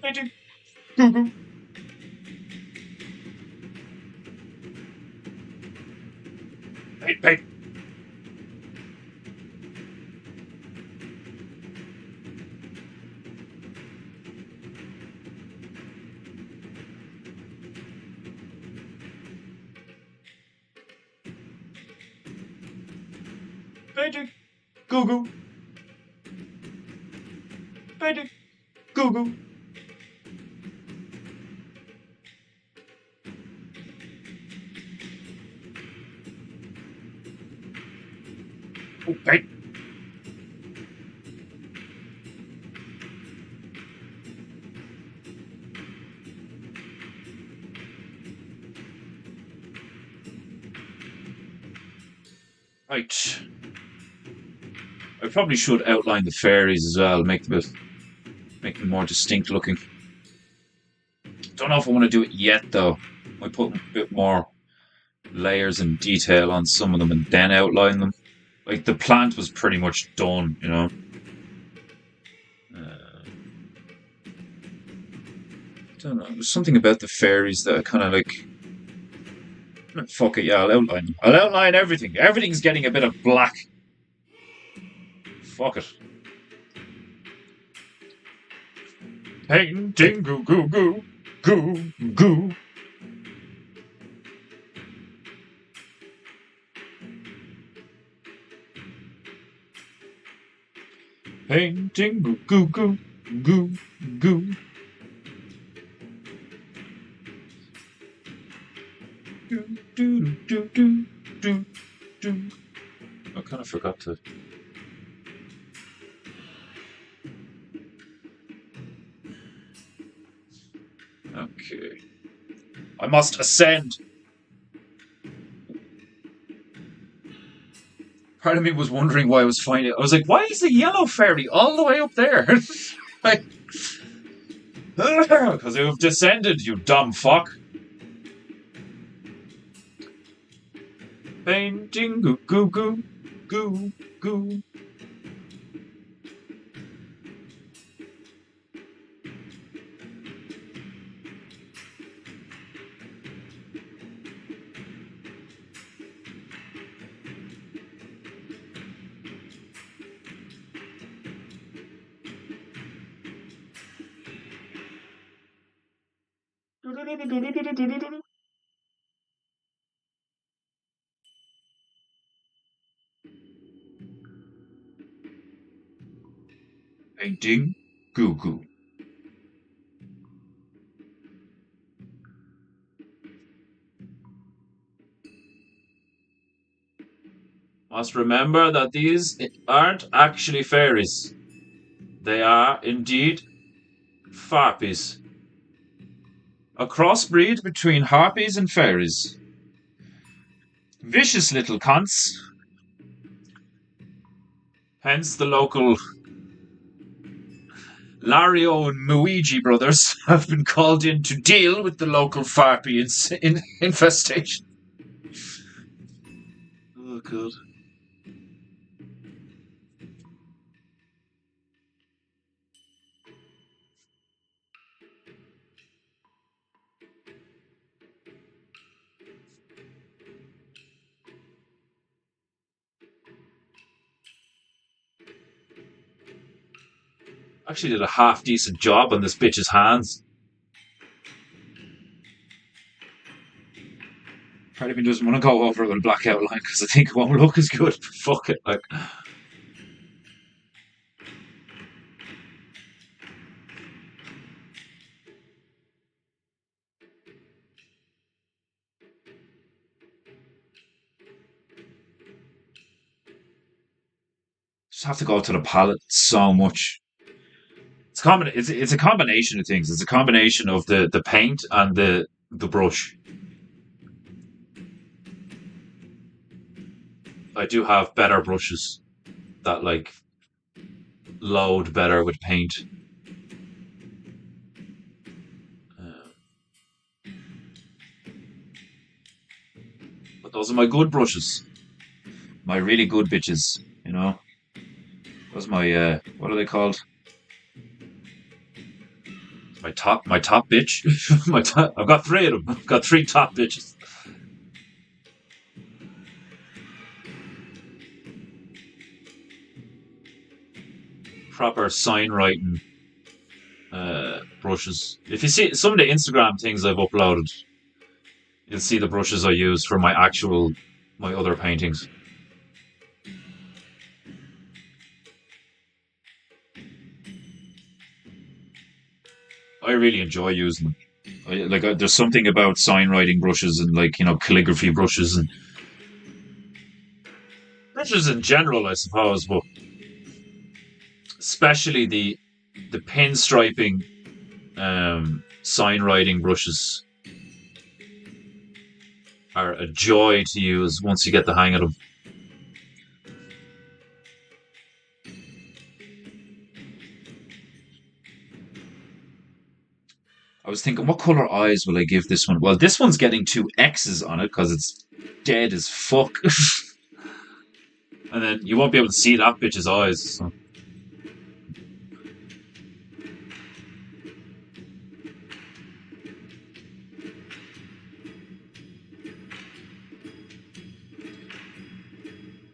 Painting. Goo goo. Paint, paint. Painting. Goo goo. Painting. Goo goo. Oh, paint. Right. I probably should outline the fairies as well, make them more distinct looking. Don't know if I want to do it yet though. I put a bit more layers and detail on some of them and then outline them. Like the plant was pretty much done, you know. I don't know. There's something about the fairies that I kind of like. Fuck it, yeah, I'll outline them. I'll outline everything. Everything's getting a bit of black. Fuck it. Painting goo goo goo goo goo. Painting goo goo goo goo goo. Do do do do do do. I kind of forgot to. Okay. I must ascend. Part of me was wondering why I was finding it. I was like, why is the yellow fairy all the way up there? Like, because you've descended, you dumb fuck. Painting goo goo goo goo goo. Painting goo goo. Must remember that these aren't actually fairies. They are indeed farpies. A crossbreed between harpies and fairies. Vicious little cunts. Hence the local Lario and Luigi brothers have been called in to deal with the local farpy infestation. Oh, God. Actually did a half decent job on this bitch's hands. Part of me doesn't want to go over it with a black outline because I think it won't look as good. Fuck it, like. Just have to go to the palette so much. It's a combination of things. It's a combination of the paint and the brush. I do have better brushes that like load better with paint. Uh, but those are my good brushes. My really good bitches, you know. Those are my what are they called? My top bitch. I've got three of them. I've got three top bitches. Proper sign writing brushes. If you see some of the Instagram things I've uploaded, you'll see the brushes I use for my other paintings. I really enjoy using them. There's something about sign writing brushes and calligraphy brushes and brushes in general, I suppose, but especially the pinstriping sign writing brushes are a joy to use once you get the hang of them. I was thinking, what color eyes will I give this one? Well, this one's getting two X's on it because it's dead as fuck. And then you won't be able to see that bitch's eyes. So.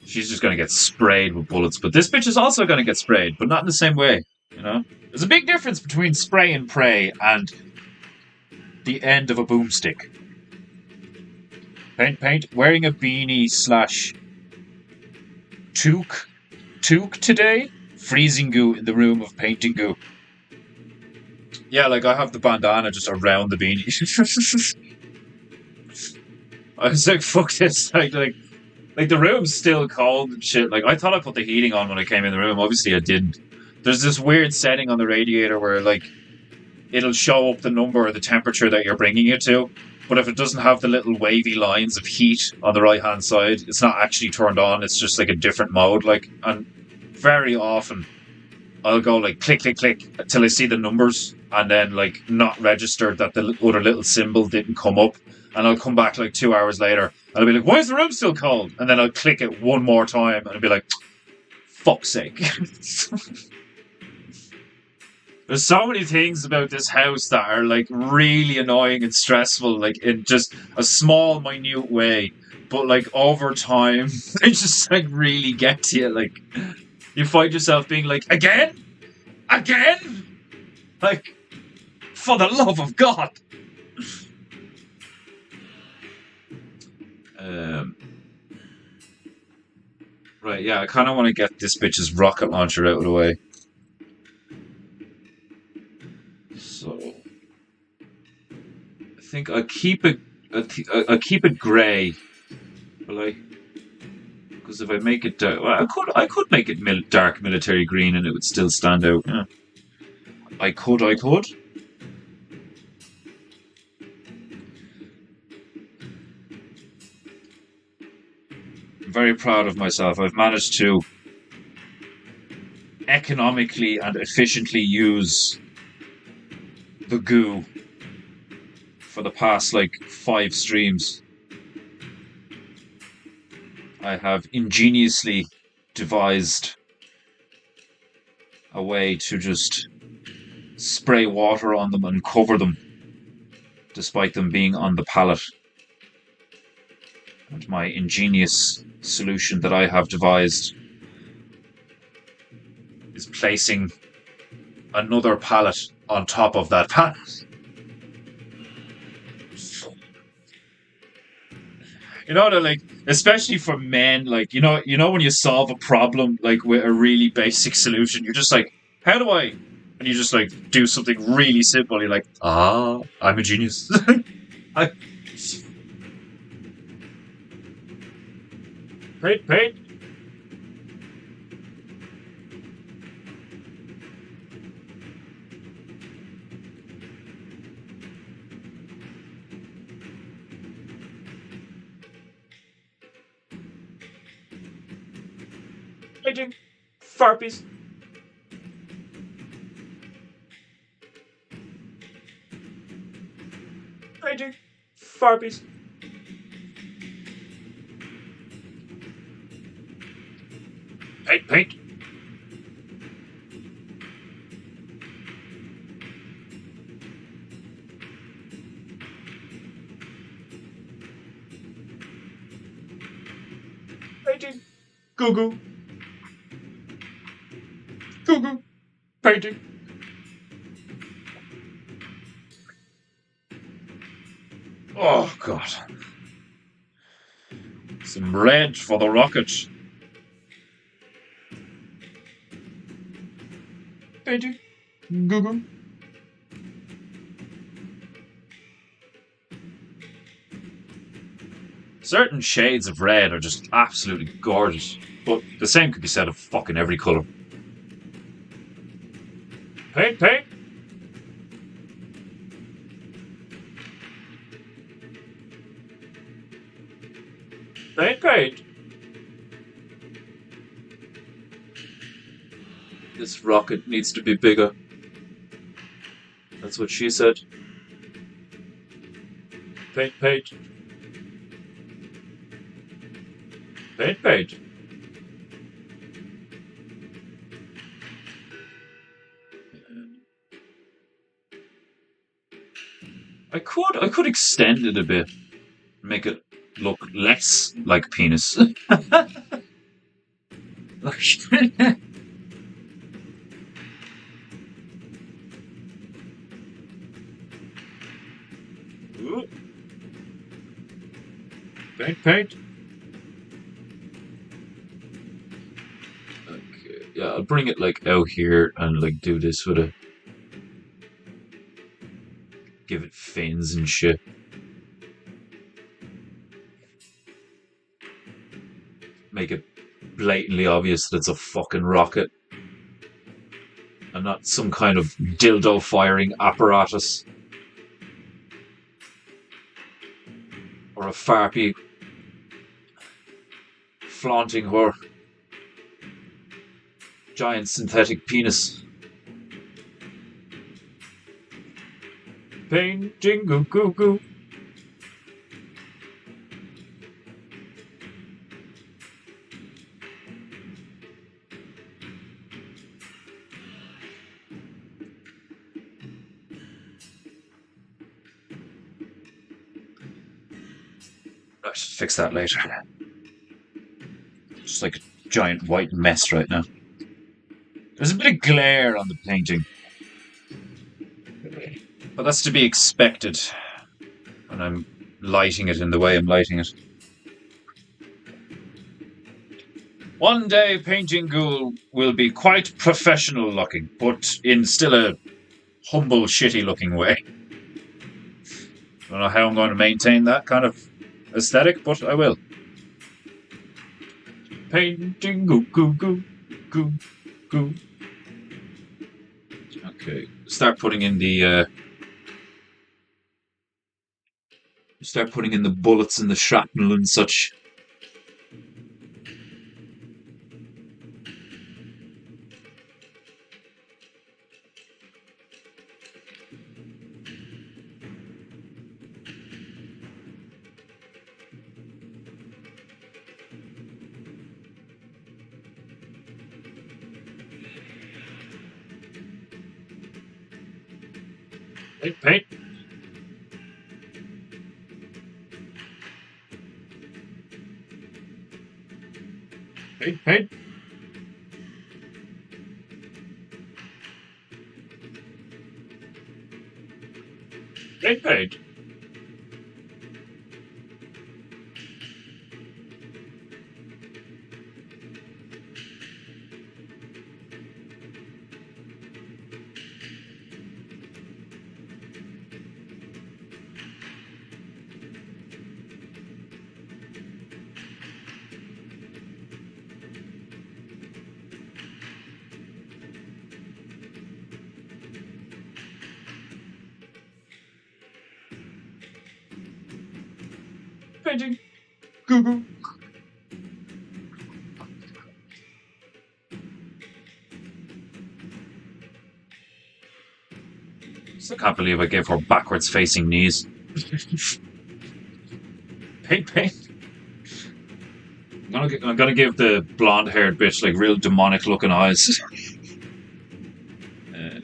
She's just going to get sprayed with bullets. But this bitch is also going to get sprayed, but not in the same way. You know? There's a big difference between spray and pray and the end of a boomstick. Paint. Wearing a beanie / toque today. Freezing goo in the room of painting goo. Yeah, like I have the bandana just around the beanie. I was like, fuck this. Like the room's still cold and shit. Like I thought I put the heating on when I came in the room. Obviously I didn't. There's this weird setting on the radiator where like it'll show up the number or the temperature that you're bringing it to. But if it doesn't have the little wavy lines of heat on the right hand side, it's not actually turned on. It's just like a different mode. Like, and very often I'll go like click, click, click until I see the numbers and then like not registered that the other little symbol didn't come up. And I'll come back like 2 hours later and I'll be like, why is the room still cold? And then I'll click it one more time and I'll be like, fuck's sake. There's so many things about this house that are like really annoying and stressful, like in just a small, minute way. But like over time, they just like really get to you. Like you find yourself being like, again? Like, for the love of God. Right, yeah, I kind of want to get this bitch's rocket launcher out of the way. So, I think I'll keep it grey, will I? Because if I make it dark, well, I could make it dark military green and it would still stand out. Yeah. I could. I'm very proud of myself. I've managed to economically and efficiently use the goo for the past like 5 streams. I have ingeniously devised a way to just spray water on them and cover them, despite them being on the pallet. And my ingenious solution that I have devised is placing another pallet on top of that pallet. You know, like, especially for men, like, you know when you solve a problem like with a really basic solution, you're just like, how do I? And you just like do something really simple. You're like, I'm a genius. I... Paint. Painting. Farpies. Painting. Farpies. Paint. Painting. Goo. Painting. Oh, God. Some red for the rocket. Painting. Goo. Certain shades of red are just absolutely gorgeous, but the same could be said of fucking every colour. Paint. Paint. This rocket needs to be bigger. That's what she said. Paint. Paint. I could extend it a bit, make it look less like penis. Ooh. Paint. Okay, yeah, I'll bring it like out here and like do this with a. Give it fins and shit. Make it blatantly obvious that it's a fucking rocket. And not some kind of dildo firing apparatus. Or a farpie flaunting her giant synthetic penis. Painting goo. I should fix that later. Just like a giant white mess right now. There's a bit of glare on the painting. But that's to be expected when I'm lighting it in the way I'm lighting it. One day Painting Ghoul will be quite professional looking, but in still a humble, shitty looking way. I don't know how I'm going to maintain that kind of aesthetic, but I will. Painting, goo, goo, goo, goo, goo. Okay, start putting in the bullets and the shrapnel and such. Paint, paint, paint, paint, paint, paint. Painting, goo, goo. I can't believe I gave her backwards facing knees. Paint, paint. I'm gonna give the blonde haired bitch like real demonic looking eyes. Uh,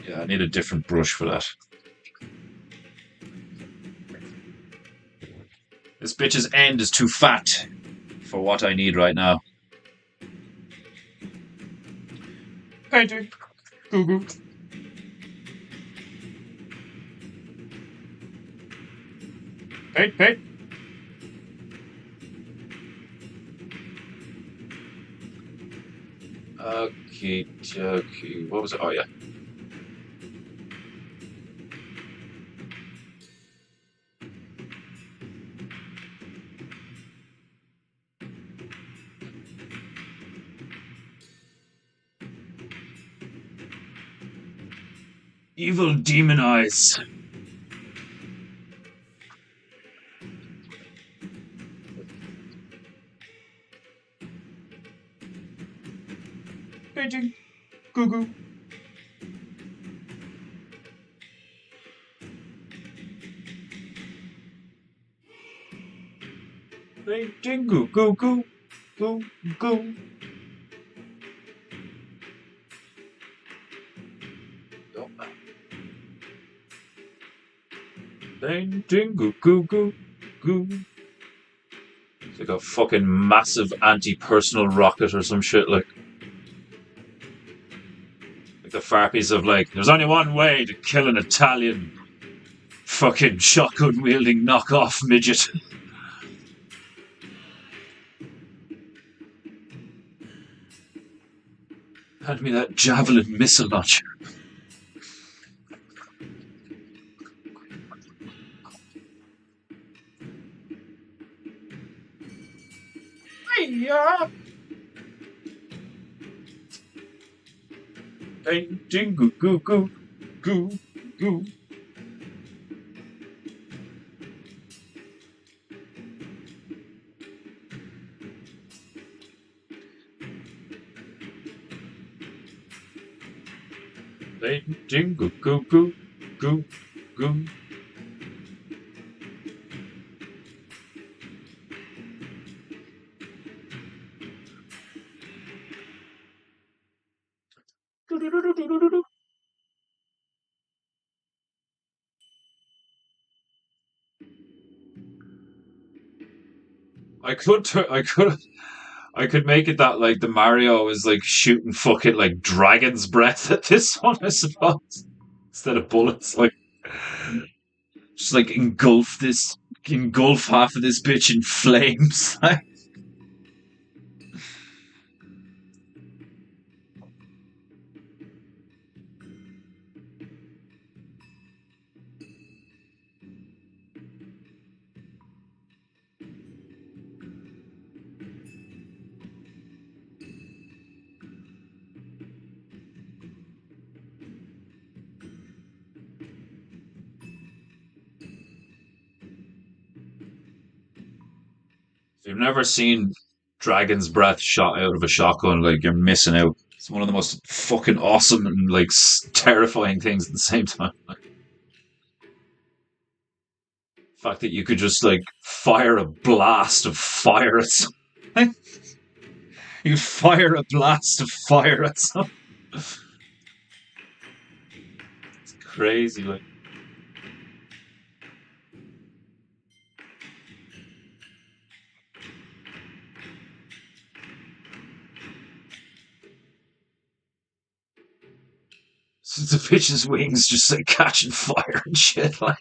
yeah, I need a different brush for that. This bitch's end is too fat for what I need right now. Painting. Goo goo. Paint, paint. Okay, okay. What was it? Oh, yeah. Evil demon eyes. Painting. Goo goo. Painting. Goo goo goo. Goo goo. Oh. Painting. Goo goo goo. Goo. It's like a fucking massive anti-personal rocket or some shit like the farpies of like, there's only one way to kill an Italian fucking shotgun wielding knockoff midget. Hand me that javelin missile launcher. Yeah. Painting goo goo goo goo goo. Painting goo goo goo goo goo. I could make it that like the Mario is like shooting fucking like dragon's breath at this one, I suppose, instead of bullets. Like just like engulf half of this bitch in flames. If you've never seen dragon's breath shot out of a shotgun, like you're missing out. It's one of the most fucking awesome and like terrifying things at the same time. The fact that you could just like fire a blast of fire at something. You fire a blast of fire at something. It's crazy, like. So the bitch's wings just like catching fire and shit. Like,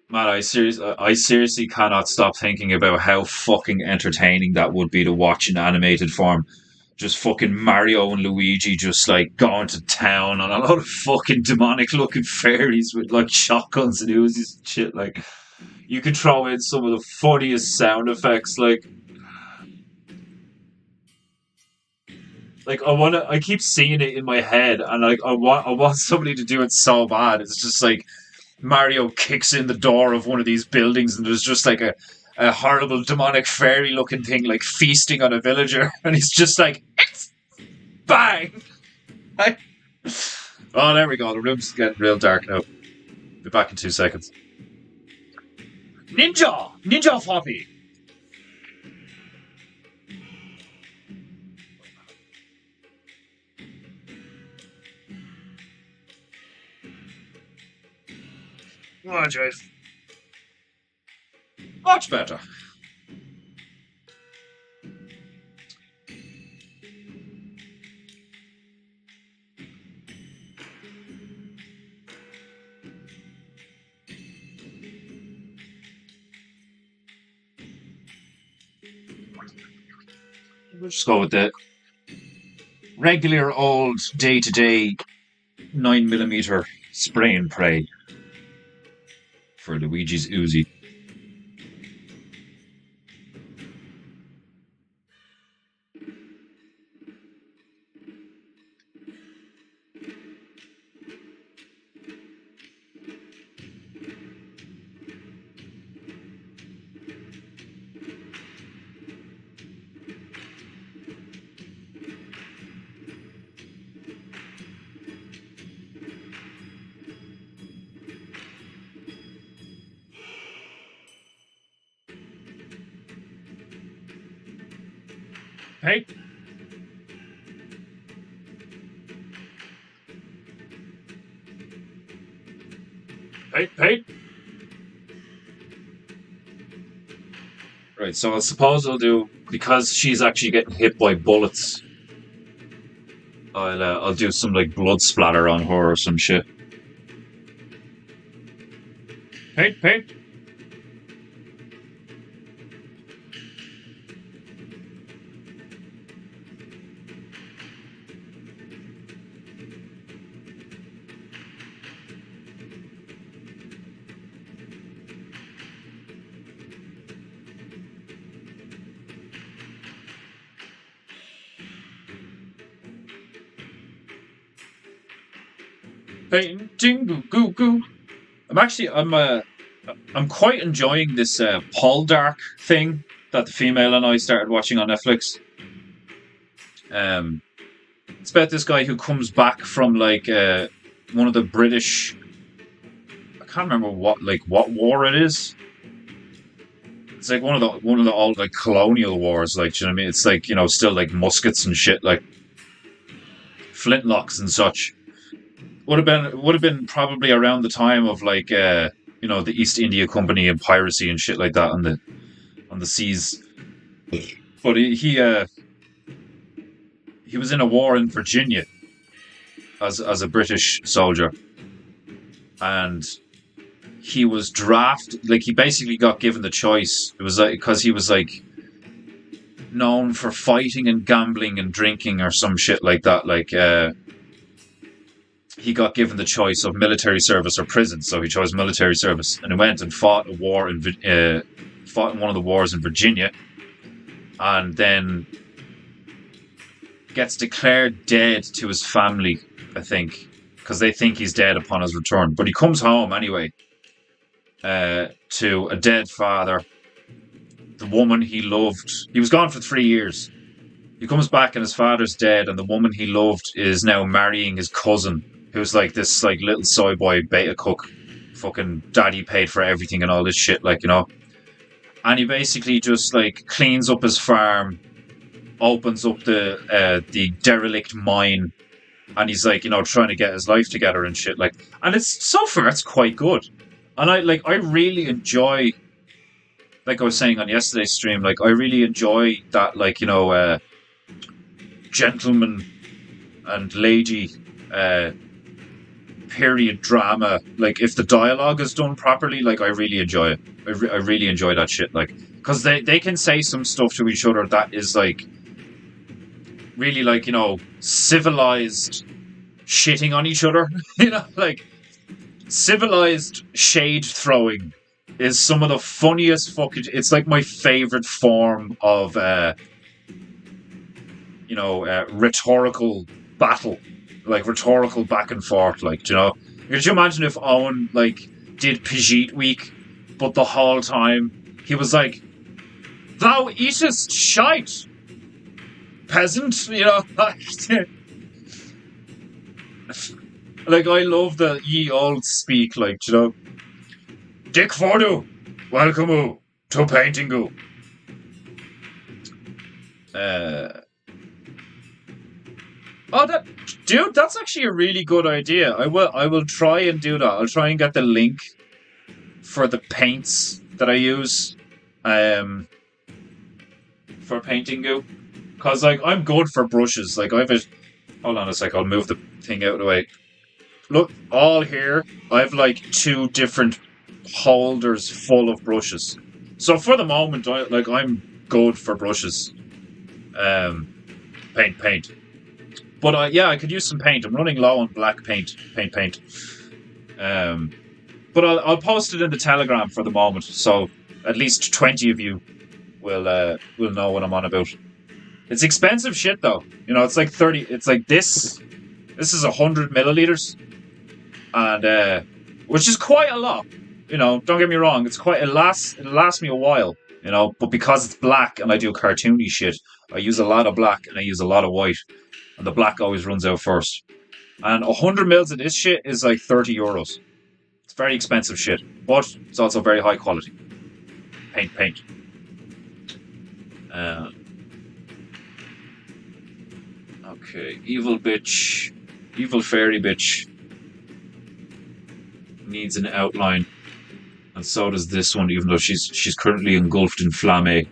man, I seriously cannot stop thinking about how fucking entertaining that would be to watch in animated form. Just fucking Mario and Luigi just like going to town on a lot of fucking demonic looking fairies with like shotguns and Uzis and shit. Like, you could throw in some of the funniest sound effects. Like I keep seeing it in my head, and like I want somebody to do it so bad. It's just like Mario kicks in the door of one of these buildings, and there's just like a horrible demonic fairy looking thing like feasting on a villager, and he's just like, it's bang. Oh, there we go. The room's getting real dark now. Be back in 2 seconds. Ninja floppy. Oh, jeez. Much better. We'll just go with the regular old day-to-day 9mm spray and pray for Luigi's Uzi. Hey, hey. Right, so I suppose I'll do, because she's actually getting hit by bullets. I'll do some like blood splatter on her or some shit. Hey. Painting goo goo. I'm quite enjoying this Paul Dark thing that the female and I started watching on Netflix. Um, it's about this guy who comes back from like one of the British. I can't remember what war it is. It's like one of the old like colonial wars. Like, do you know what I mean? It's like, still like muskets and shit, like flintlocks and such. Would have been probably around the time of like the East India Company and piracy and shit like that on the seas. But he was in a war in Virginia as a British soldier, and he was drafted. Like, he basically got given the choice. It was like, because he was like known for fighting and gambling and drinking or some shit like that. Like, he got given the choice of military service or prison, so he chose military service, and he went and fought fought in one of the wars in Virginia, and then gets declared dead to his family, I think, because they think he's dead upon his return. But he comes home anyway, to a dead father, the woman he loved. He was gone for 3 years. He comes back and his father's dead, and the woman he loved is now marrying his cousin, who's like this like little soy boy beta cook. Fucking daddy paid for everything and all this shit, like, you know. And he basically just like cleans up his farm, opens up the derelict mine, and he's like, you know, trying to get his life together and shit. Like, and it's so far it's quite good. And I really enjoy, like I was saying on yesterday's stream, like I really enjoy that, like, you know, gentleman and lady period drama. Like, if the dialogue is done properly, like, I really enjoy it. I really enjoy that shit, like, because they can say some stuff to each other that is like really, like, you know, civilized shitting on each other. You know, like, civilized shade throwing is some of the funniest fucking. It's like my favorite form of rhetorical battle, like rhetorical back and forth. Like, you know, could you imagine if Owen like did Pajit week, but the whole time he was like, "Thou eatest shite, peasant," you know? Like, I love the ye old speak, like, you know. Dick Fordu, welcome to PEINTEINGU. Dude, that's actually a really good idea. I will try and do that. I'll try and get the link for the paints that I use, for PEINTEINGU. Cause like I'm good for brushes. Like I've a, hold on a sec. I'll move the thing out of the way. Look, all here, I've like 2 different holders full of brushes. So for the moment, I'm good for brushes. Paint. But yeah, I could use some paint. I'm running low on black paint. But I'll post it in the Telegram for the moment, so at least 20 of you will know what I'm on about. It's expensive shit though. You know, it's like 30. It's like this. This is 100 milliliters. And which is quite a lot, you know. Don't get me wrong; it'll last me a while, you know. But because it's black and I do cartoony shit, I use a lot of black and I use a lot of white, and the black always runs out first. And 100 mils of this shit is like €30. It's very expensive shit, but it's also very high quality. Paint. Okay, evil fairy bitch. Needs an outline, and so does this one, even though she's currently engulfed in flame.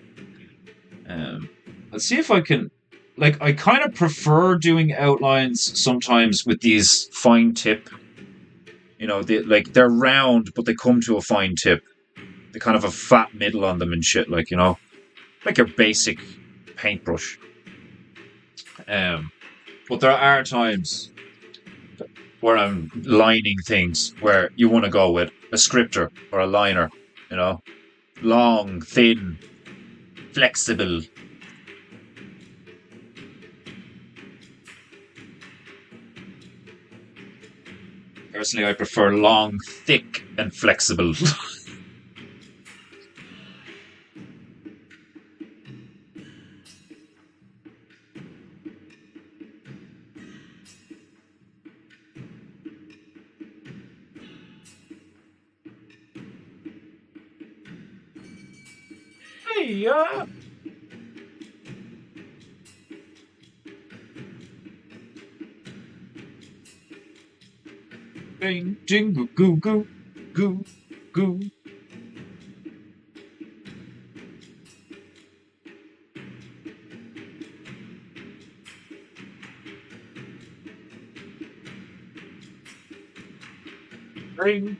Let's see if I can, like, I kind of prefer doing outlines sometimes with these fine tip, you know, they're round but they come to a fine tip. They kind of have a fat middle on them and shit, like, you know, like your basic paintbrush. But there are times where I'm lining things where you want to go with a scripter or a liner, you know, long, thin, flexible. Personally, I prefer long, thick, and flexible. Yeah. Jingle goo goo goo goo.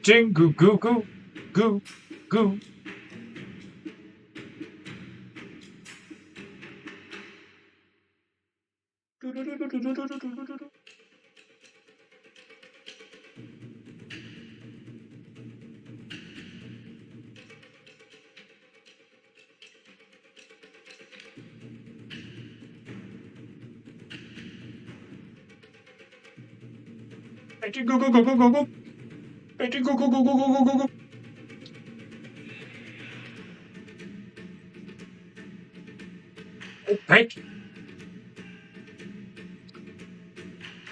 Jingle goo goo goo goo. Go go go go go go go. Go go go go go go go go go. Paint.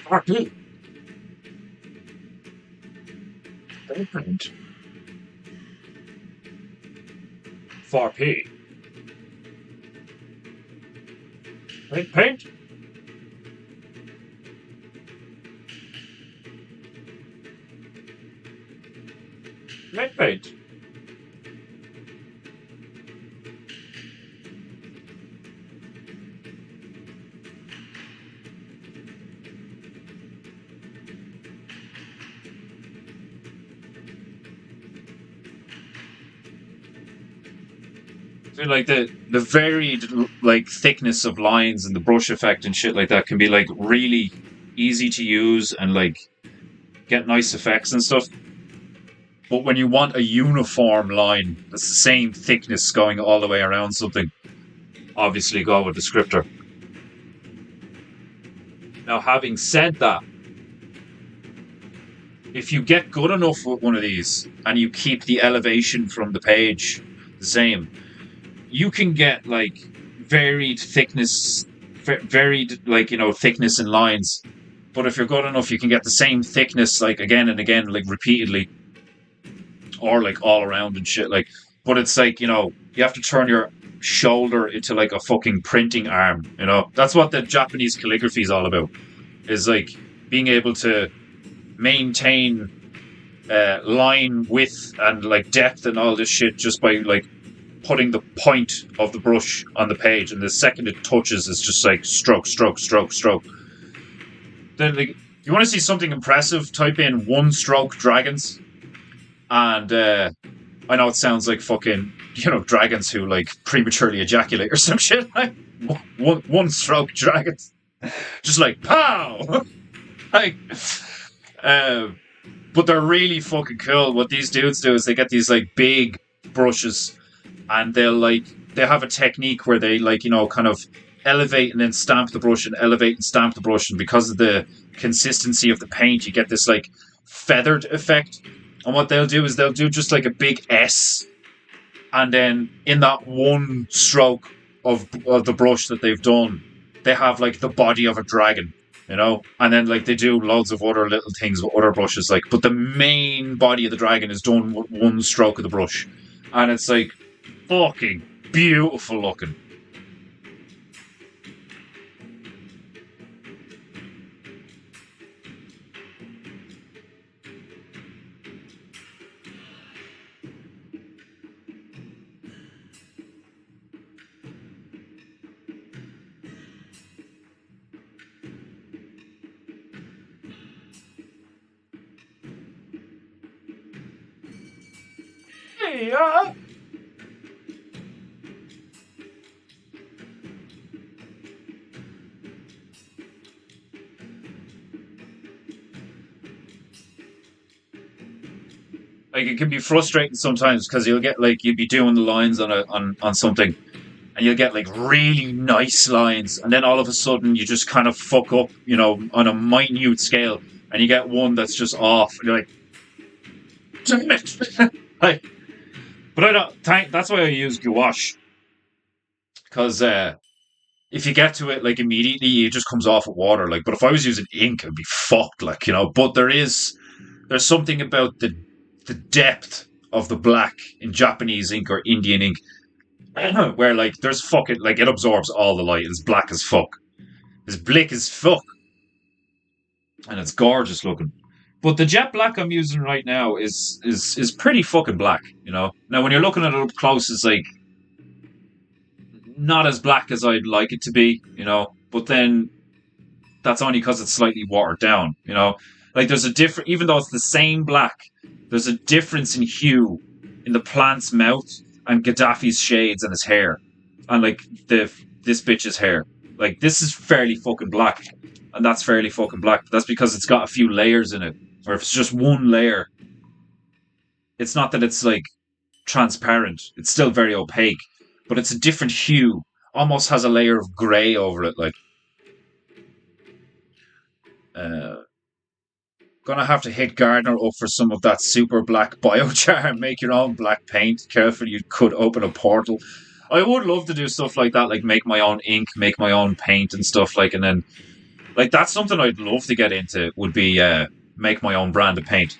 Farpy. Paint. Farpy. Paint. Paint. So like the varied like thickness of lines and the brush effect and shit like that can be like really easy to use and like get nice effects and stuff. But when you want a uniform line that's the same thickness going all the way around something, obviously go with the scripter. Now, having said that, if you get good enough with one of these and you keep the elevation from the page the same, you can get like varied thickness, varied like thickness in lines. But if you're good enough, you can get the same thickness like again and again, like repeatedly, or like all around and shit. Like, but it's like you have to turn your shoulder into like a fucking printing arm. That's what the Japanese calligraphy is all about. Is like being able to maintain line width and like depth and all this shit just by like putting the point of the brush on the page, and the second it touches, it's just like stroke, stroke, stroke, stroke. Then, like, you want to see something impressive? Type in one stroke dragons, and I know it sounds like fucking dragons who like prematurely ejaculate or some shit. Like one stroke dragons, just like pow, like. Uh, but they're really fucking cool. What these dudes do is they get these like big brushes, and they have a technique where they kind of elevate and then stamp the brush and elevate and stamp the brush, and because of the consistency of the paint, you get this like feathered effect. And what they'll do is they'll do just like a big S, and then in that one stroke of the brush that they've done, they have like the body of a dragon. And then like they do loads of other little things with other brushes, like, but the main body of the dragon is done with one stroke of the brush, and it's like fucking beautiful looking. Yeah. Like it can be frustrating sometimes because you'll be doing the lines on something, and you'll get like really nice lines, and then all of a sudden you just kind of fuck up, on a minute scale, and you get one that's just off, and you're like, damn it. Like, but I don't think that's why I use gouache, because if you get to it like immediately, it just comes off with water. Like, but if I was using ink, it'd be fucked. Like, but there's something about the depth of the black in Japanese ink or Indian ink where like there's fucking like it absorbs all the light. It's black as fuck. It's blick as fuck, and it's gorgeous looking. But the jet black I'm using right now is pretty fucking black. Now when you're looking at it up close, it's like not as black as I'd like it to be. But then that's only because it's slightly watered down. Like there's a different, even though it's the same black, there's a difference in hue in the plant's mouth and Gaddafi's shades and his hair, and like this bitch's hair. Like this is fairly fucking black, and that's fairly fucking black. But that's because it's got a few layers in it. Or if it's just one layer, it's not that it's like transparent. It's still very opaque, but it's a different hue. Almost has a layer of grey over it. Like, uh, gonna have to hit Gardner up for some of that super black biochar and make your own black paint. Careful, you could open a portal. I would love to do stuff like that, like make my own ink, make my own paint and stuff like, and then like that's something I'd love to get into. Would be make my own brand of paint.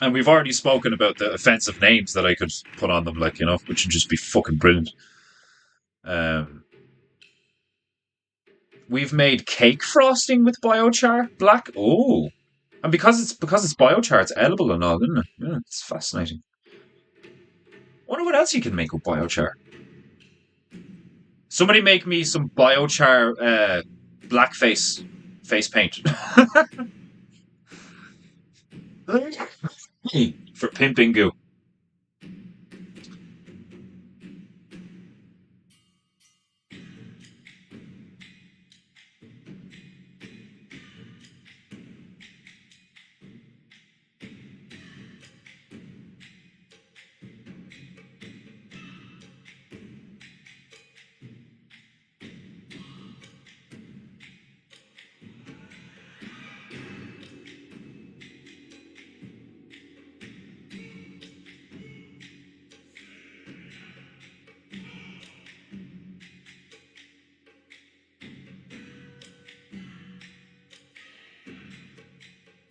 And we've already spoken about the offensive names that I could put on them, like which would just be fucking brilliant. Um, we've made cake frosting with biochar black. Oh, and because it's biochar, it's edible and all, isn't it? Yeah, it's fascinating. Wonder what else you can make with biochar. Somebody make me some biochar blackface face paint for pimping goo.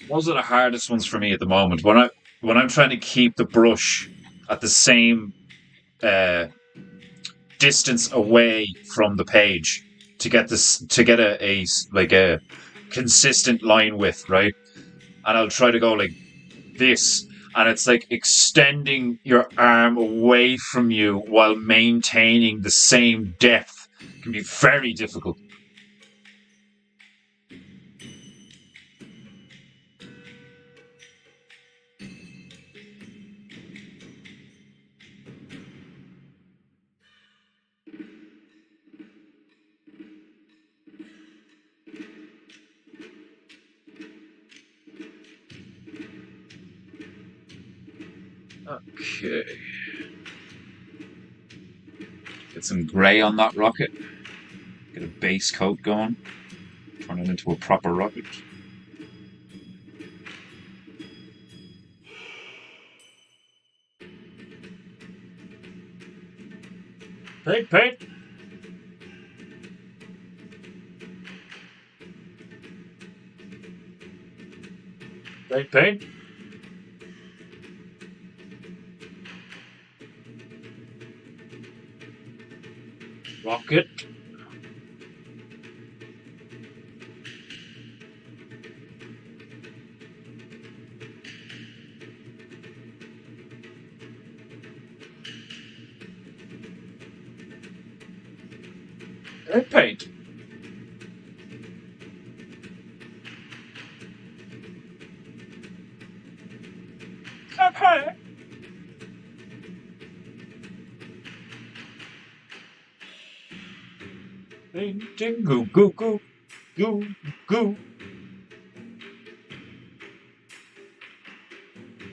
Those are the hardest ones for me at the moment. When I'm trying to keep the brush at the same uh, distance away from the page to get like a consistent line width, right? And I'll try to go like this, and it's like extending your arm away from you while maintaining the same depth. It can be very difficult. Okay. Get some grey on that rocket. Get a base coat going. Turn it into a proper rocket. Paint, paint. Paint, paint. Rocket. Paint, paint. Okay. Painting goo goo goo goo goo.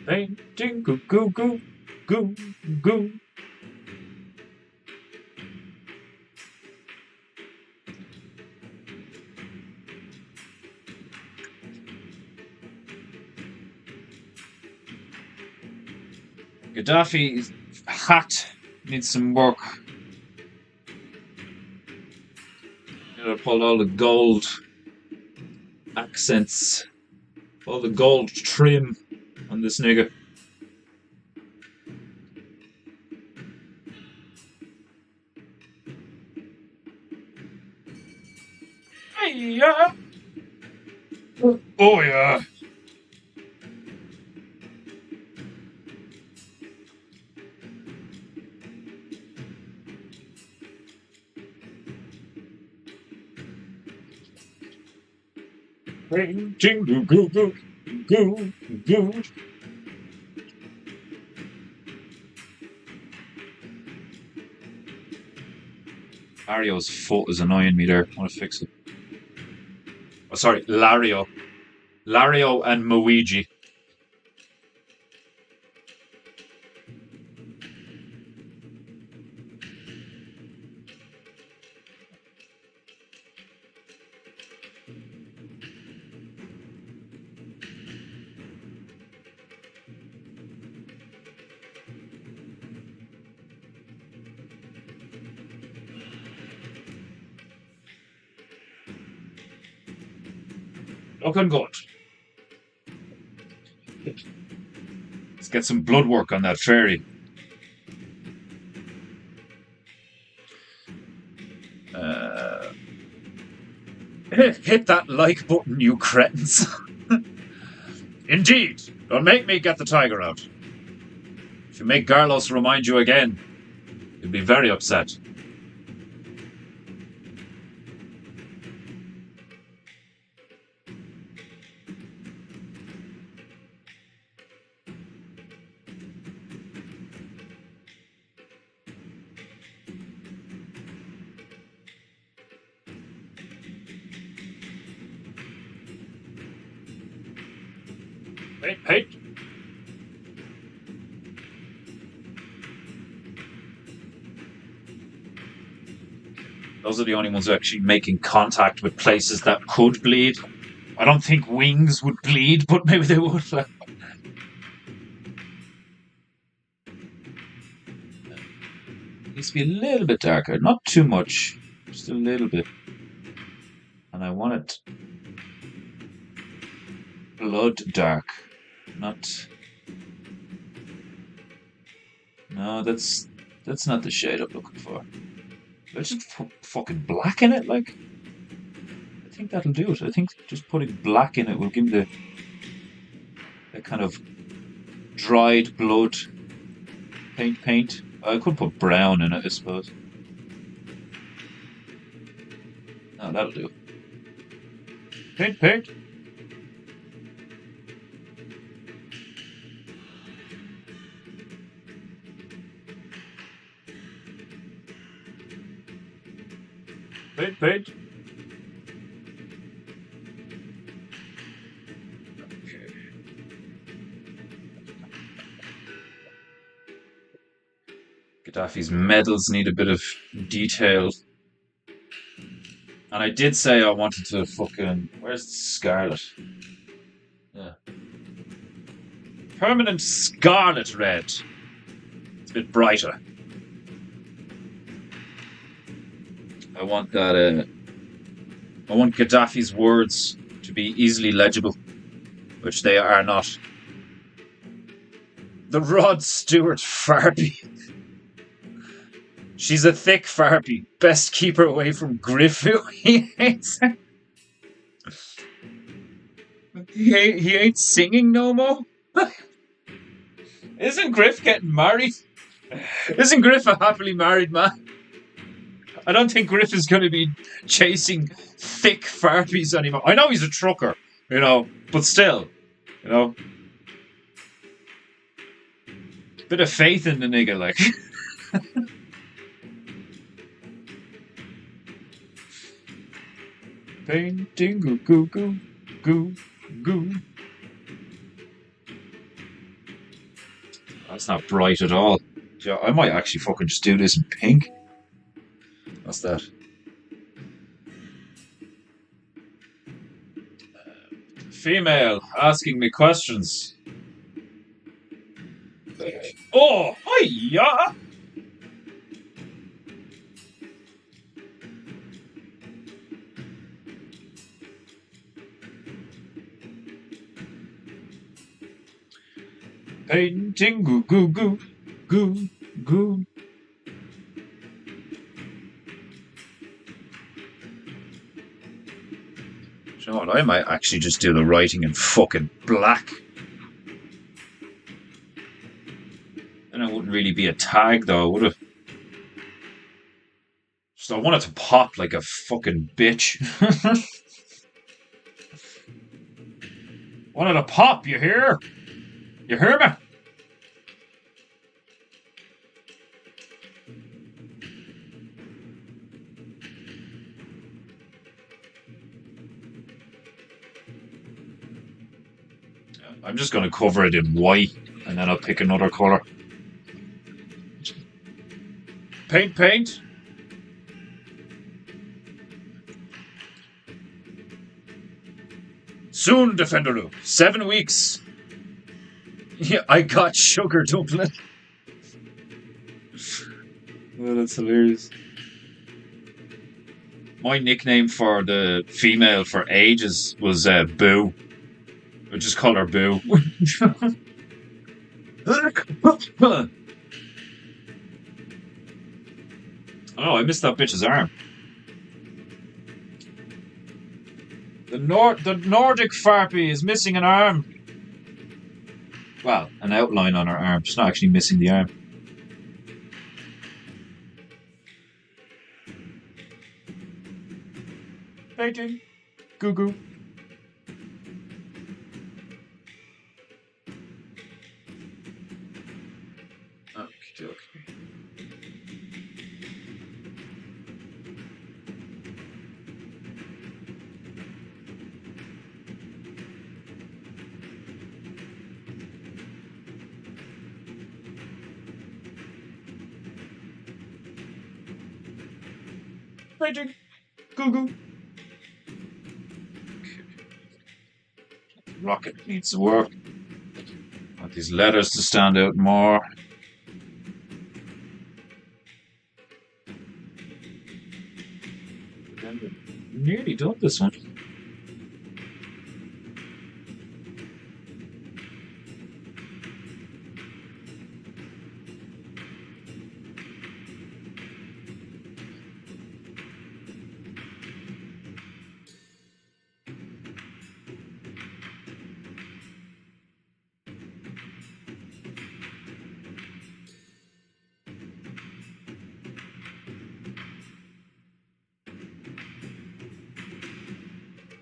Painting goo goo goo goo goo. Gaddafi's hat needs some work. Pull all the gold accents, all the gold trim on this nigga. Hey, yeah. Oh, yeah. Painting goo goo goo goo goo. Mario's foot is annoying me there. I want to fix it. Oh, sorry, Lario. Lario and Luigi. Looking good. Let's get some blood work on that fairy. Hit that like button, you cretins. Indeed. Don't make me get the tiger out. If you make Garlos remind you again, you'll be very upset. Hey. Those are the only ones actually making contact with places that could bleed. I don't think wings would bleed, but maybe they would. It needs to be a little bit darker, not too much, just a little bit. And I want it blood dark, not. No, that's not the shade I'm looking for. Let's just put fucking black in it, like. I think that'll do it. I think just putting black in it will give the kind of dried blood paint. I could put brown in it, I suppose. No, that'll do. Paint. Paint. Gaddafi's medals need a bit of detail. And I did say I wanted to fucking... Where's the scarlet? Yeah. Permanent scarlet red. It's a bit brighter. I want that... I want Gaddafi's words to be easily legible, which they are not. The Rod Stewart farpie. She's a thick farpie. Best keep her away from Griff, who he hates her. He ain't singing no more? Isn't Griff getting married? Isn't Griff a happily married man? I don't think Griff is going to be chasing thick farpies anymore. I know he's a trucker, but still, Bit of faith in the nigga, like. Painting goo. That's not bright at all. Yeah, I might actually fucking just do this in pink. What's that? Female asking me questions. Oh, hiya! Painting goo. You know what? I might actually just do the writing in fucking black. Then it wouldn't really be a tag, though, would it? So I want it to pop like a fucking bitch. Want it to pop, you hear? You hear me? I'm just going to cover it in white, and then I'll pick another colour. Paint. Soon, Defenderoo. 7 weeks. Yeah, I got sugar dumpling. Oh, that's hilarious. My nickname for the female for ages was Boo. I just call her Boo. Oh, I missed that bitch's arm. The Nordic farpie is missing an arm. Well, an outline on her arm. She's not actually missing the arm. Painting. Goo goo. Okay. Painting. Goo goo. Rocket needs to work. Want these letters to stand out more. Nearly done this one.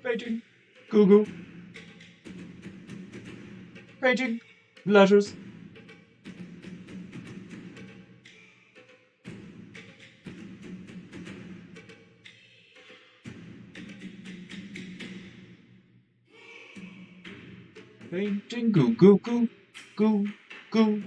Painting. Goo goo. Painting. Letters. Painting. Goo goo goo. Goo goo.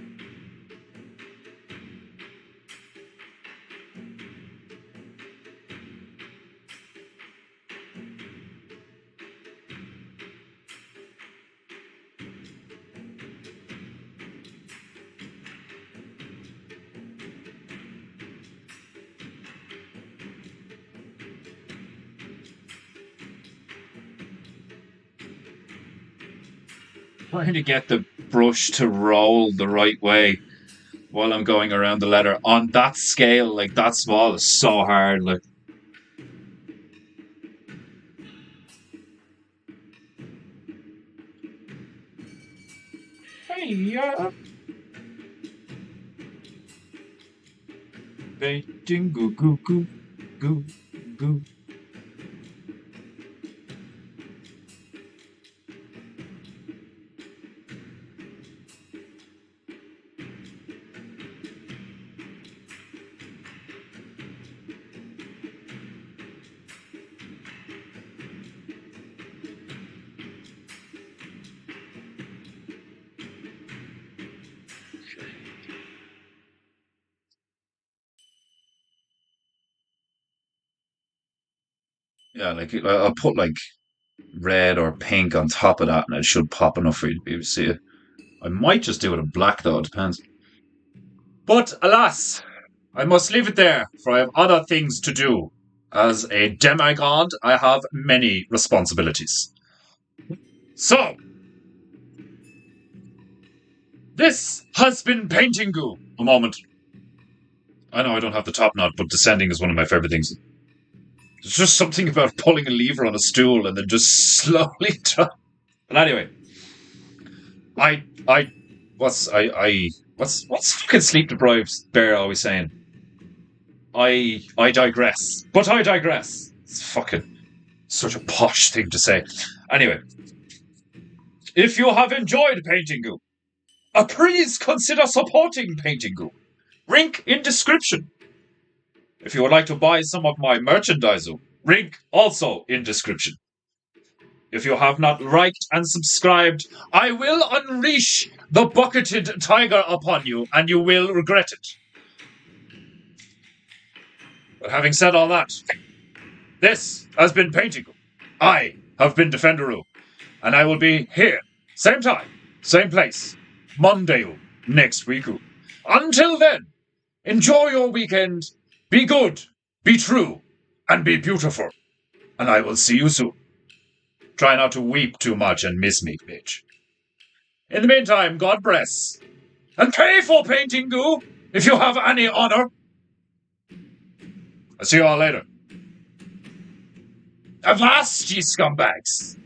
Trying to get the brush to roll the right way while I'm going around the letter on that scale, like that small, is so hard. Like, hey, yeah. Painting, goo goo goo goo goo. Yeah, like I'll put like red or pink on top of that, and it should pop enough for you to be able to see it. I might just do it in black though. It depends. But alas, I must leave it there, for I have other things to do. As a demigod, I have many responsibilities. So, this has been Paintingu. A moment. I know I don't have the top knot, but descending is one of my favorite things. There's just something about pulling a lever on a stool and then just slowly drop. But anyway, I, what's fucking sleep deprived bear always saying? I digress. But I digress. It's fucking such a posh thing to say. Anyway, if you have enjoyed Paintingu, please consider supporting Paintingu. Link in description. If you would like to buy some of my merchandise, link also in description. If you have not liked and subscribed, I will unleash the bucketed tiger upon you, and you will regret it. But having said all that, this has been Paintingu. I have been Defenderu, and I will be here, same time, same place, Monday next week. Until then, enjoy your weekend, be good, be true, and be beautiful. And I will see you soon. Try not to weep too much and miss me, bitch. In the meantime, God bless. And pay for PEINTEINGU if you have any honor. I'll see you all later. Avast, ye scumbags!